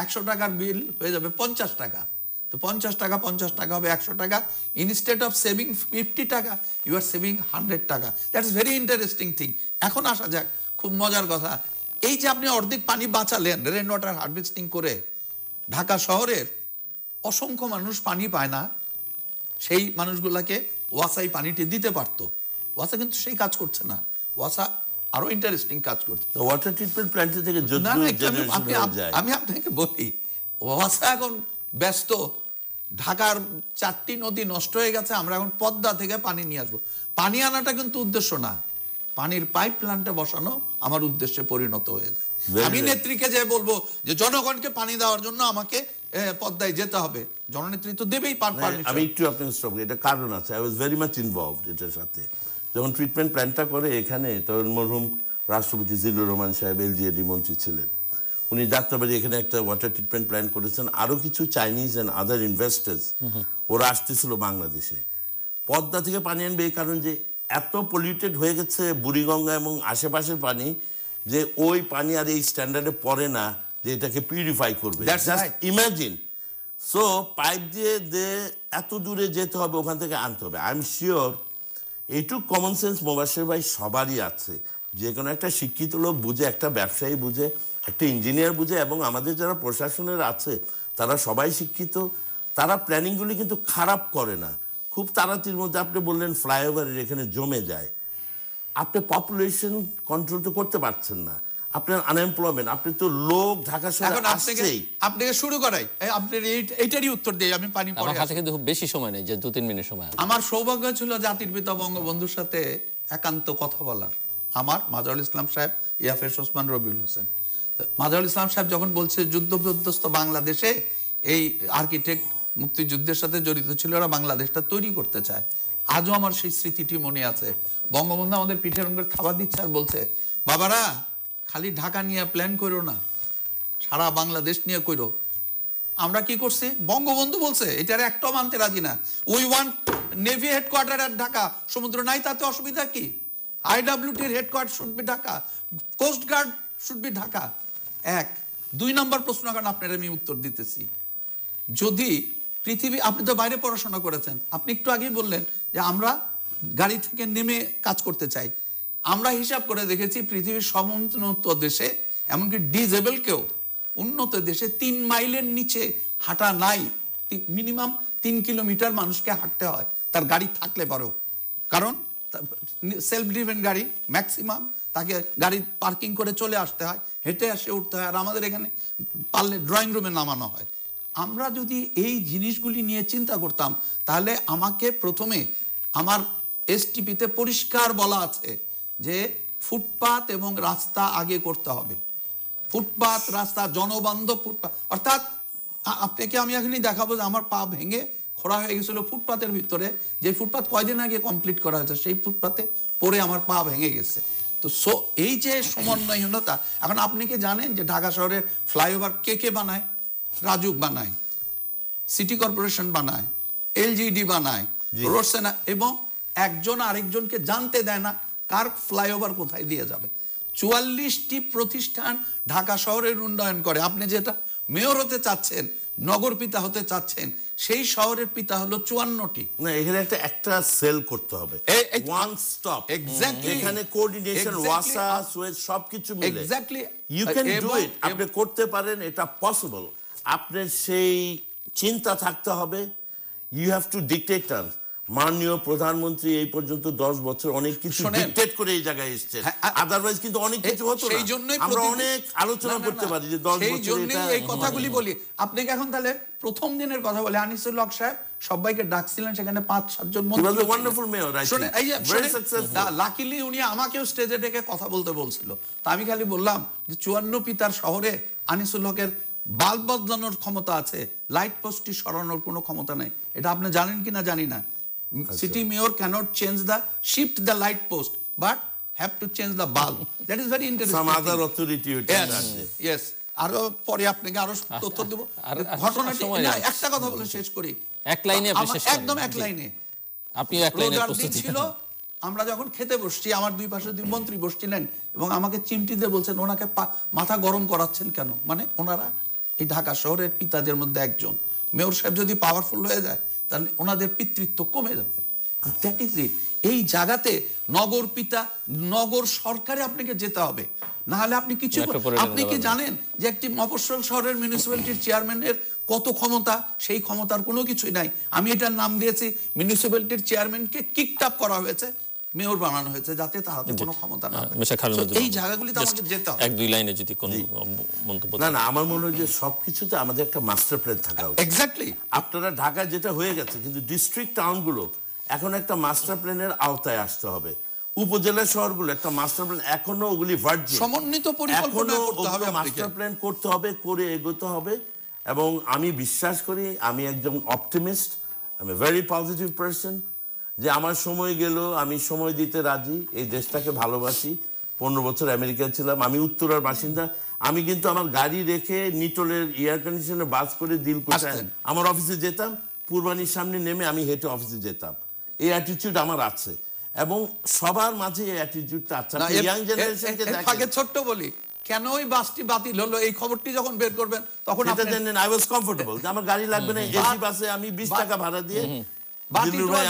100 টাকার বিল হয়ে যাবে 50 টাকা। তো 50 টাকা 50 টাকা হবে 100 টাকা। ইনস্টেড অফ সেভিং 50 টাকা, ইউ আর সেভিং 100 টাকা। That's very interesting thing. এখন আসা যাক খুব মজার কথা, এই যে আপনি অর্ধেক পানি বাঁচালেন রেন ওয়াটার হারভেস্টিং করে, ঢাকা শহরের অসংখ্য মানুষ পানি পায় না, সেই মানুষগুলাকে ওয়াসাই পানিটি দিতে পারতো। ওয়াসা কিন্তু সেই কাজ করছে না, ওয়াসা আরো ইন্টারেস্টিং কাজ করছে। ওয়াটার ট্রিটমেন্ট প্ল্যান্ট থেকে আমি আপনাকে বলি, ওয়াসা এখন ব্যস্ত। ঢাকার 4টি নদী নষ্ট হয়ে গেছে, আমরা এখন পদ্মা থেকে পানি নিয়ে আসবো। পানি আনাটা কিন্তু উদ্দেশ্য না, পানির পাইপ প্ল্যান্টে বসানো আমার উদ্দেশ্যে পরিণত হয়ে যায়। আমি নেত্রীকে যে বলবো যে জনগণকে পানি দেওয়ার জন্য আমাকে পদ্মায় যেতে হবে, জননেত্রী তো দেবেই। আমি একটু আপনাকে স্টপ করি, এটা কারণ আছে। I was very much involved এটার সাথে। যখন ট্রিটমেন্ট প্ল্যানটা করে এখানে, তখন মরহুম রাষ্ট্রপতি জিল্লুর রহমান সাহেব এলজিএডি মন্ত্রী ছিলেন। উনি যাত্রাবাড়ি এখানে একটা ওয়াটার ট্রিটমেন্ট প্ল্যান করেছেন। আরো কিছু চাইনিজ অ্যান্ড আদার ইনভেস্টার্স ওরা আসতেছিল বাংলাদেশে। পদ্মা থেকে পানি আনবে এই কারণ যে এত পলিউটেড হয়ে গেছে বুড়িগঙ্গা এবং আশেপাশের পানি, যে ওই পানি আর এই স্ট্যান্ডার্ডে পড়ে না যে এটাকে পিউরিফাই করবে। ইমাজিন। সো পাইপ দিয়ে এত দূরে যেতে হবে, ওখান থেকে আনতে হবে। আই এম শিওর এইটুক কমন সেন্স মোবাশ্বের ভাই সবারই আছে। যে কোনো একটা শিক্ষিত লোক বুঝে, একটা ব্যবসায়ী বুঝে, একটা ইঞ্জিনিয়ার বুঝে, এবং আমাদের যারা প্রশাসনের আছে তারা সবাই শিক্ষিত। তারা প্ল্যানিংগুলি কিন্তু খারাপ করে না। খুব তাড়াতাড়ির মধ্যে আপনি বললেন ফ্লাইওভারের এখানে জমে যায়, আপনি পপুলেশন কন্ট্রোল তো করতে পারছেন না। আপনার আনএমপ্লয়মেন্ট, আপনি তো লোক ঢাকা শহরে আসছেই। আপনাকে শুরু করাই, আপনার এইটারই উত্তর দেই আমি, পানি পড়ে। আমার হাতে কিন্তু খুব বেশি সময় নেই, যে 2-3 মিনিট সময়। আমার সৌভাগ্য ছিল জাতির পিতা বঙ্গবন্ধুর সাথে একান্ত কথা বলার। আমার মাজারুল ইসলাম সাহেব, ইয়াফেস ওসমান, রবিউল হোসেন। মাজারুল ইসলাম সাহেব যখন বলছে যুদ্ধ বিধ্বস্ত বাংলাদেশে এই আর্কিটেক্ট মুক্তিযুদ্ধের সাথে জড়িত ছিল, ওরা বাংলাদেশটা তৈরি করতে চায়। আজও আমার সেই স্মৃতিটি মনে আছে। বঙ্গবন্ধু আমাদের পিঠের উপর থাবা দিচ্ছে আর বলছে, বাবারা খালি ঢাকা নিয়ে প্ল্যান করো না, সারা বাংলাদেশ নিয়ে করো। আমরা কি করছি? বঙ্গবন্ধু বলছে, এটার একটাও মানতে রাজি না। We want navy headquarter at Dhaka. সমুদ্র নাই, তাতে অসুবিধা কি? আইডব্লিউটির headquarter should be Dhaka, coast guard should be Dhaka. 1 2 নম্বর প্রশ্ন এখন আপনার আমি উত্তর দিতেছি। যদি পৃথিবী, আপনি তো বাইরে পড়াশোনা করেছেন, আপনি একটু আগেই বললেন যে আমরা গাড়ি থেকে নেমে কাজ করতে চাই। আমরা হিসাব করে দেখেছি পৃথিবীর সমুন্নত দেশে, এমনকি ডিজেবল কেউ উন্নত দেশে 3 মাইলের নিচে হাঁটা নাই। মিনিমাম 3 কিলোমিটার মানুষকে হাঁটতে হয় তার গাড়ি থাকলে পরেও। কারণ সেলফ ড্রিভেন গাড়ি ম্যাক্সিমাম, তাকে গাড়ি পার্কিং করে চলে আসতে হয়, হেঁটে আসে উঠতে হয়। আর আমাদের এখানে পারলে ড্রয়িং রুমে নামানো হয়। আমরা যদি এই জিনিসগুলি নিয়ে চিন্তা করতাম, তাহলে আমাকে প্রথমে আমার এসটিপিতে পরিষ্কার বলা আছে যে ফুটপাত এবং রাস্তা আগে করতে হবে। ফুটপাত, রাস্তা, জনবান্ধব ফুটপাত। অর্থাৎ আপনাকে আমি এখনই দেখাবো যে আমার পা ভেঙে খোঁড়া হয়ে গেছিল ফুটপাতের ভিতরে, যে ফুটপাত কয়দিন আগে কমপ্লিট করা হয়েছে, সেই ফুটপাতে পরে আমার পা ভেঙে গেছে। তো এই যে সমন্বয়হীনতা। এখন আপনি কি জানেন যে ঢাকা শহরের ফ্লাইওভার কে কে বানায়? রাজুক বানায়, সিটি কর্পোরেশন বানায়, এলজিডি বানায়, রোড সেনা, এবং একজন আরেকজনকে জানতে দেয় না কার ফ্লাইওভার কোথায় দিয়ে যাবে। 44টি প্রতিষ্ঠান ঢাকা শহরের উন্নয়ন করে। আপনি যেটা মেয়র হতে চাচ্ছেন, নগর পিতা হতে চাচ্ছেন, সেই শহরের পিতা হলো 54টি। না, এখানে একটা সেল করতে হবে, ওয়ান স্টপ। এক্স্যাক্টলি, এখানে কোঅর্ডিনেশন, ওয়াসা, সুয়েজ সবকিছু মিলে exactly you can do it. আপনি করতে পারেন, এটা পসিবল। আপনার সেই চিন্তা থাকতে হবে। You have to dictate. মাননীয় প্রধানমন্ত্রী এই পর্যন্ত 10 বছর অনেক কিছু ডিকটেট করে এই জায়গায় এসেছেন, আদারওয়াইজ কিন্তু অনেক কিছু হতো না। আমরা অনেক আলোচনা করতে পারি যে 10 বছর এটা। এই কথাগুলি বলি আপনাকে। এখন তাহলে প্রথম দিনের কথা বলে, আনিসুল হক সাহেব সবাইকে ডাকছিলেন, সেখানে 5-7 জন মন্ত্রী। Wonderful mayor, very successful. Luckily উনি আমাকেও স্টেজে ডেকে কথা বলতে বলছিল। তা আমি খালি বললাম যে 54 পিতার শহরে আনিসুল হকের বাল্ব বদলানোর ক্ষমতা আছে, লাইট পোস্টটি সরানোর কোনো ক্ষমতা নাই। এটা আপনি জানেন কিনা জানি না। City mayor cannot change shift the light post, but have to change the bulb. That is very interesting. Some other authority will do that. Yes. আরো পরে আপনাকে আরো তথ্য দেব। ঘটনাটি একটা কথা বলে শেষ করি, এক লাইনে বিশেষ করে, একদম এক লাইনে। আপনি এক লাইনে প্রস্তুতি ছিল। আমরা যখন খেতে বসছি, আমার দুই পাশে 2 মন্ত্রী বসছিলেন এবং আমাকে চিমটি দিয়ে বলছেন, ওনাকে মাথা গরম করাচ্ছেন কেন? মানে ওনারা এই ঢাকা শহরের পিতাদের মধ্যে একজন। মেয়র সাহেব যদি পাওয়ারফুল হয়ে যায়, তাহলে ওনাদের পিতৃত্ব কমে যাবে। That is it. এই জায়গাতে নগর পিতা, নগর সরকারে আপনাকে যেতে হবে, না হলে আপনি কিছু। আপনি কি জানেন যে একটি মফস্বল শহরের মিউনিসিপ্যালিটির চেয়ারম্যানের কত ক্ষমতা? সেই ক্ষমতার কোনো কিছুই নাই। আমি এটার নাম দিয়েছি, মিউনিসিপ্যালিটির চেয়ারম্যানকে কিকড আপ করা হয়েছে, মেয়র বানানো হয়েছে, যাতে তার হাতে কোনো ক্ষমতা না থাকে। এই জায়গাগুলিতে আমাদের যেতে হবে। 1-2 লাইনে যদি কোনো মন্তব্য। না, আমার মনে হয় যে সবকিছুতে আমাদের একটা মাস্টার প্ল্যান থাকা উচিত। এক্স্যাক্টলি। আপনারা ঢাকায় যেটা হয়ে গেছে, কিন্তু ডিস্ট্রিক্ট টাউনগুলো এখন একটা মাস্টার প্ল্যানের আওতায় আসতে হবে। উপজেলা শহরগুলো একটা মাস্টার প্ল্যান, এখনো ওগুলি ভার্জিন, সমন্বিত পরিকল্পনা করতে হবে, মাস্টার প্ল্যান করতে হবে, করে এগোতে হবে। এবং আমি বিশ্বাস করি, আমি একজন অপটিমিস্ট, আমি ভেরি পজিটিভ পারসন, যে আমার সময় গেল, আমি সময় দিতে রাজি, এই দেশটাকে ভালোবাসি। 15 বছর আমেরিকায় ছিলাম, আমি উত্তরার বাসিন্দা। আমি কিন্তু আমার গাড়ি রেখে নিটোলের এয়ার কন্ডিশনে বাস করে দিল কোথায় আমার অফিসে যেতাম, পূর্বানীর সামনে নেমে আমি হেঁটে অফিসে যেতাম। এই অ্যাটিটিউড আমার আছে, এবং সবার মাঝে এই অ্যাটিটিউডটা আছে। ইয়াং জেনারেশনকে দেখেন। ছোট্ট বলি, কেন ওই বাসটি বাতিল হলো, এই খবরটি যখন বের করবেন তখন এটা জানেন, আই ওয়াজ কমফোর্টেবল, যে আমার গাড়ি লাগবে না, এসি বাসে আমি 20 টাকা ভাড়া দিয়ে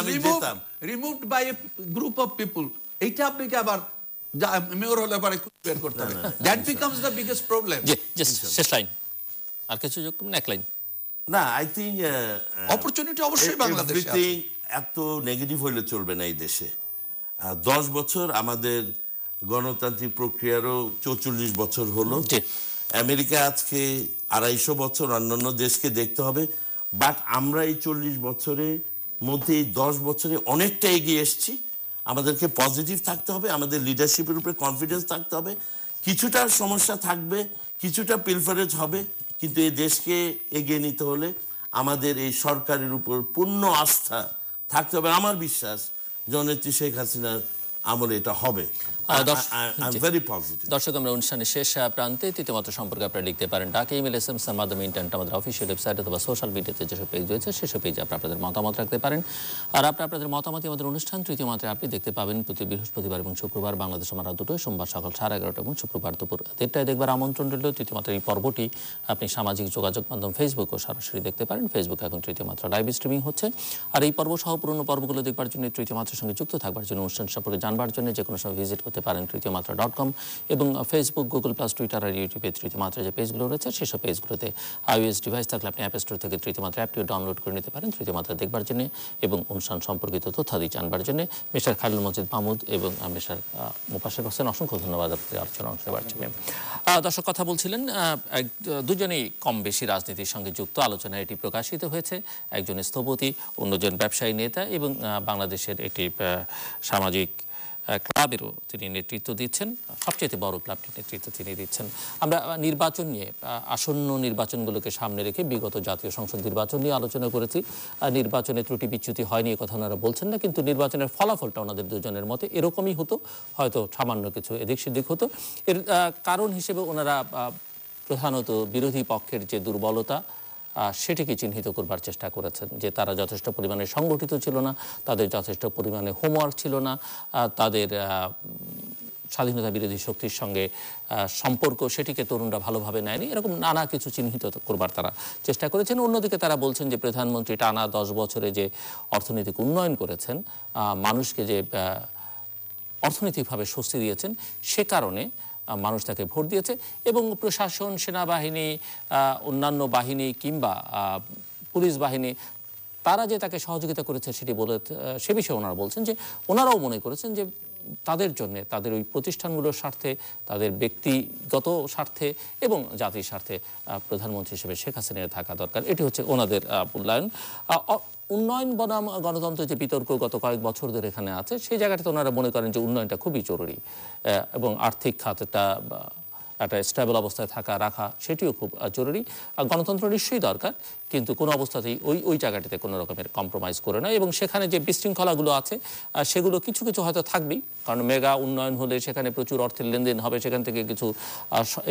আমি যেতাম। Removed by a group of people. এইটা আপনাকে আবার মেয়র হলে পরে বের করতে হবে। That becomes the biggest problem. শেষ লাইন আর কিছু যোগ করুন, এক লাইন। না, আই থিংক অপরচুনিটি অবশ্যই বাংলাদেশে আছে। এত নেগেটিভ হইলে চলবে না এই দেশে। 10 বছর আমাদের গণতান্ত্রিক প্রক্রিয়ারও 44 বছর হলো। আমেরিকা আজকে 250 বছর, অন্যান্য দেশকে দেখতে হবে। বাট আমরা এই 40 বছরের মধ্যে এই 10 বছরে অনেকটা এগিয়ে এসেছি। আমাদেরকে পজিটিভ থাকতে হবে, আমাদের লিডারশিপের উপরে কনফিডেন্স থাকতে হবে। কিছুটা সমস্যা থাকবে, কিছুটা পিলফারেজ হবে, কিন্তু এই দেশকে এগিয়ে নিতে হলে আমাদের এই সরকারের উপর পূর্ণ আস্থা থাকতে হবে। আমার বিশ্বাস জননেত্রী শেখ হাসিনার আমলে এটা হবে। দর্শক, আমরা অনুষ্ঠানের শেষ প্রান্তে তৃতীয়মাত্রা সম্পর্কে আপনারা লিখতে পারেন ডাকে, ইমেল, SMS এর মাধ্যমে, ইন্টারনেট, আমাদের অফিসিয়াল ওয়েবসাইট অথবা সোশ্যাল মিডিয়াতে যেসব পেজ রয়েছে সেসব পেজে আপনাদের মতামত রাখতে পারেন। আর আপনাদের মতামত আমাদের অনুষ্ঠান তৃতীয় মাত্রায় আপনি দেখতে পাবেন প্রতি বৃহস্পতিবার এবং শুক্রবার বাংলাদেশ আমার রাত 2টায়, সোমবার সকাল 11:30 এবং শুক্রবার দুপুর 1:30টায় দেখবার আমন্ত্রণ রইল। তৃতীয় মাত্রার এই পর্বটি আপনি সামাজিক যোগাযোগ মাধ্যম ফেসবুকও সরাসরি দেখতে পারেন। ফেসবুক এখন তৃতীয় মাত্রা লাইভ স্ট্রিমিং হচ্ছে। আর এই পর্ব সহ পুরনো পর্বগুলো দেখবার জন্য, তৃতীয় মাত্রার সঙ্গে যুক্ত থাকবার জন্য, অনুষ্ঠান সম্পর্কে জানবার জন্য যে কোনো সময় ভিজিট করতে পারেন তৃতীয়মাত্রা.com এবং ফেসবুক, গুগল প্লাস, টুইটার আর ইউটিউবে তৃতীয় মাত্রা যে পেজগুলো রয়েছে সেসব পেজগুলোতে iOS ডিভাইস থাকলে আপনি অ্যাপ স্টোর থেকে তৃতীয় মাত্রা অ্যাপটিও ডাউনলোড করে নিতে পারেন তৃতীয় মাত্রা দেখবার জন্য এবং অনুষ্ঠান সম্পর্কিত তথ্যাদি জানবার জন্য। মিস্টার খালিল মজিদ মাহমুদ এবং মিস্টার মোফাজ্জল হোসেন, অসংখ্য ধন্যবাদ আপনাদের আলোচনা অংশ নেবার জন্য। দর্শক, কথা বলছিলেন দুজনেই কম বেশি রাজনীতির সঙ্গে যুক্ত। আলোচনায় এটি প্রকাশিত হয়েছে। একজন স্থপতি, অন্যজন ব্যবসায়ী নেতা এবং বাংলাদেশের একটি সামাজিক ক্লাবেরও তিনি নেতৃত্ব দিচ্ছেন। সবচেয়ে বড় ক্লাবটির নেতৃত্ব তিনি দিচ্ছেন। আমরা নির্বাচন নিয়ে, আসন্ন নির্বাচনগুলোকে সামনে রেখে বিগত জাতীয় সংসদ নির্বাচন নিয়ে আলোচনা করেছি। নির্বাচনে ত্রুটি বিচ্যুতি হয়নি এ কথা ওনারা বলছেন না, কিন্তু নির্বাচনের ফলাফলটা ওনাদের দুজনের মতে এরকমই হতো, হয়তো সামান্য কিছু এদিক সেদিক হতো। এর কারণ হিসেবে ওনারা প্রধানত বিরোধী পক্ষের যে দুর্বলতা সেটিকে চিহ্নিত করবার চেষ্টা করেছেন, যে তারা যথেষ্ট পরিমাণে সংগঠিত ছিল না, তাদের যথেষ্ট পরিমাণে হোমওয়ার্ক ছিল না, তাদের স্বাধীনতা বিরোধী শক্তির সঙ্গে সম্পর্ক সেটিকে তরুণরা ভালোভাবে নেয়নি, এরকম নানা কিছু চিহ্নিত করবার তারা চেষ্টা করেছেন। অন্যদিকে তারা বলছেন যে প্রধানমন্ত্রী টানা 10 বছরে যে অর্থনৈতিক উন্নয়ন করেছেন, মানুষকে যে অর্থনৈতিকভাবে স্বস্তি দিয়েছেন, সে কারণে মানুষ তাকে ভোট দিয়েছে এবং প্রশাসন, সেনাবাহিনী, অন্যান্য বাহিনী কিংবা পুলিশ বাহিনী তারা যে তাকে সহযোগিতা করেছে সেটি বলে সে বিষয়ে ওনারা বলছেন যে ওনারাও মনে করেছেন যে তাদের জন্যে, তাদের ওই প্রতিষ্ঠানগুলোর স্বার্থে, তাদের ব্যক্তিগত স্বার্থে এবং জাতির স্বার্থে প্রধানমন্ত্রী হিসেবে শেখ হাসিনার থাকা দরকার। এটি হচ্ছে ওনাদের মূল্যায়ন। উন্নয়ন বনাম গণতন্ত্রের যে বিতর্ক গত কয়েক বছর ধরে এখানে আছে, সেই জায়গাটাতে ওনারা মনে করেন যে উন্নয়নটা খুবই জরুরি এবং আর্থিক খাতটা একটা স্টেবল অবস্থায় রাখা সেটিও খুব জরুরি। গণতন্ত্র নিশ্চয়ই দরকার, কিন্তু কোনো অবস্থাতেই ওই জায়গাটিতে কোনো রকমের কম্প্রোমাইজ করে না। এবং সেখানে যে বিশৃঙ্খলাগুলো আছে সেগুলো কিছু কিছু হয়তো থাকবেই, কারণ মেগা উন্নয়ন হলে সেখানে প্রচুর অর্থের লেনদেন হবে, সেখান থেকে কিছু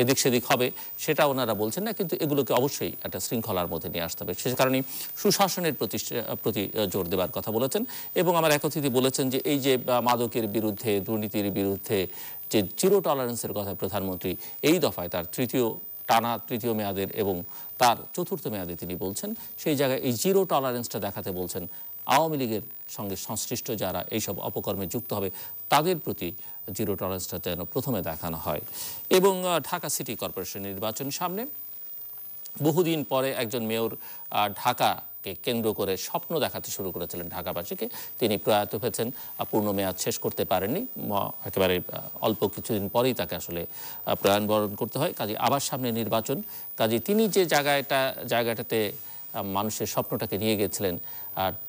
এদিক সেদিক হবে, সেটা ওনারা বলছেন না, কিন্তু এগুলোকে অবশ্যই একটা শৃঙ্খলার মধ্যে নিয়ে আসতে হবে। সে কারণেই সুশাসনের প্রতি জোর দেওয়ার কথা বলেছেন। এবং আমার এক অতিথি বলেছেন যে এই যে মাদকের বিরুদ্ধে, দুর্নীতির বিরুদ্ধে যে জিরো টলারেন্সের কথা প্রধানমন্ত্রী এই দফায় তার তৃতীয় মেয়াদের এবং তার চতুর্থ মেয়াদে তিনি বলছেন, সেই জায়গায় এই জিরো টলারেন্সটা দেখাতে বলছেন। আওয়ামী লীগের সঙ্গে সংশ্লিষ্ট যারা এইসব অপকর্মে যুক্ত হবে তাদের প্রতি জিরো টলারেন্সটা যেন প্রথমে দেখানো হয়। এবং ঢাকা সিটি কর্পোরেশন নির্বাচন সামনে, বহুদিন পরে একজন মেয়র ঢাকাকে কেন্দ্র করে স্বপ্ন দেখাতে শুরু করেছিলেন ঢাকাবাসীকে। তিনি প্রয়াত হয়েছেন, পূর্ণ মেয়াদ শেষ করতে পারেননি, একেবারে অল্প কিছুদিন পরেই তাকে আসলে প্রয়াণ বরণ করতে হয়। কাজে আবার সামনে নির্বাচন, কাজে তিনি যে জায়গাটাতে মানুষের স্বপ্নটাকে নিয়ে গেছিলেন,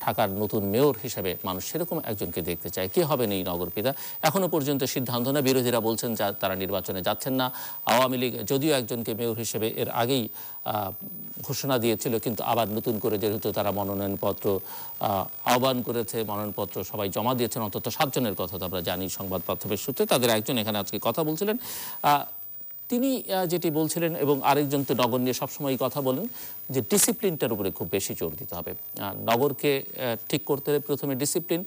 ঢাকার নতুন মেয়র হিসেবে মানুষ সেরকম একজনকে দেখতে চায়। কে হবেন এই নগরপিতা এখনো পর্যন্ত সিদ্ধান্ত না। বিরোধীরা বলছেন তারা নির্বাচনে যাচ্ছেন না। আওয়ামী লীগ যদিও একজনকে মেয়র হিসেবে এর আগেই ঘোষণা দিয়েছিল, কিন্তু আবার নতুন করে যেহেতু তারা মনোনয়নপত্র আহ্বান করেছে, মনোনয়নপত্র সবাই জমা দিয়েছেন, অন্তত 7 জনের কথা তো আমরা জানি সংবাদ মাধ্যমের সূত্রে। তাদের একজন এখানে আজকে কথা বলছিলেন, তিনি যেটি বলছিলেন, এবং আরেকজন তো নগর নিয়ে সবসময় কথা বলেন যে ডিসিপ্লিনটার উপরে খুব বেশি জোর দিতে হবে। নগরকে ঠিক করতে হলে প্রথমে ডিসিপ্লিন,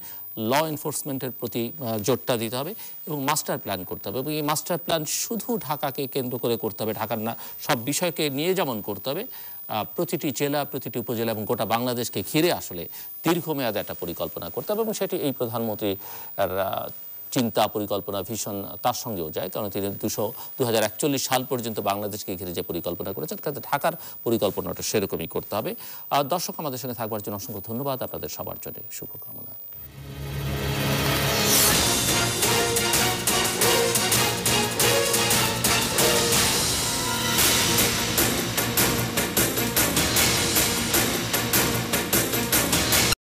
ল এনফোর্সমেন্টের প্রতি জোরটা দিতে হবে এবং মাস্টার প্ল্যান করতে হবে। এবং এই মাস্টার প্ল্যান শুধু ঢাকাকে কেন্দ্র করে করতে হবে, ঢাকার না, সব বিষয়কে নিয়ে যেমন করতে হবে, প্রতিটি জেলা, প্রতিটি উপজেলা এবং গোটা বাংলাদেশকে ঘিরে আসলে দীর্ঘমেয়াদে একটা পরিকল্পনা করতে হবে। এবং সেটি এই প্রধানমন্ত্রীর চিন্তা, পরিকল্পনা, ভীষণ তার সঙ্গেও যায়, কারণ তিনি 2041 সাল পর্যন্ত বাংলাদেশকে ঘিরে যে পরিকল্পনা করেছেন, কাজে ঢাকার পরিকল্পনাটা সেরকমই করতে হবে। দর্শক, আমাদের সঙ্গে থাকবার জন্য অসংখ্য ধন্যবাদ। আপনাদের সবার জন্য শুভকামনা।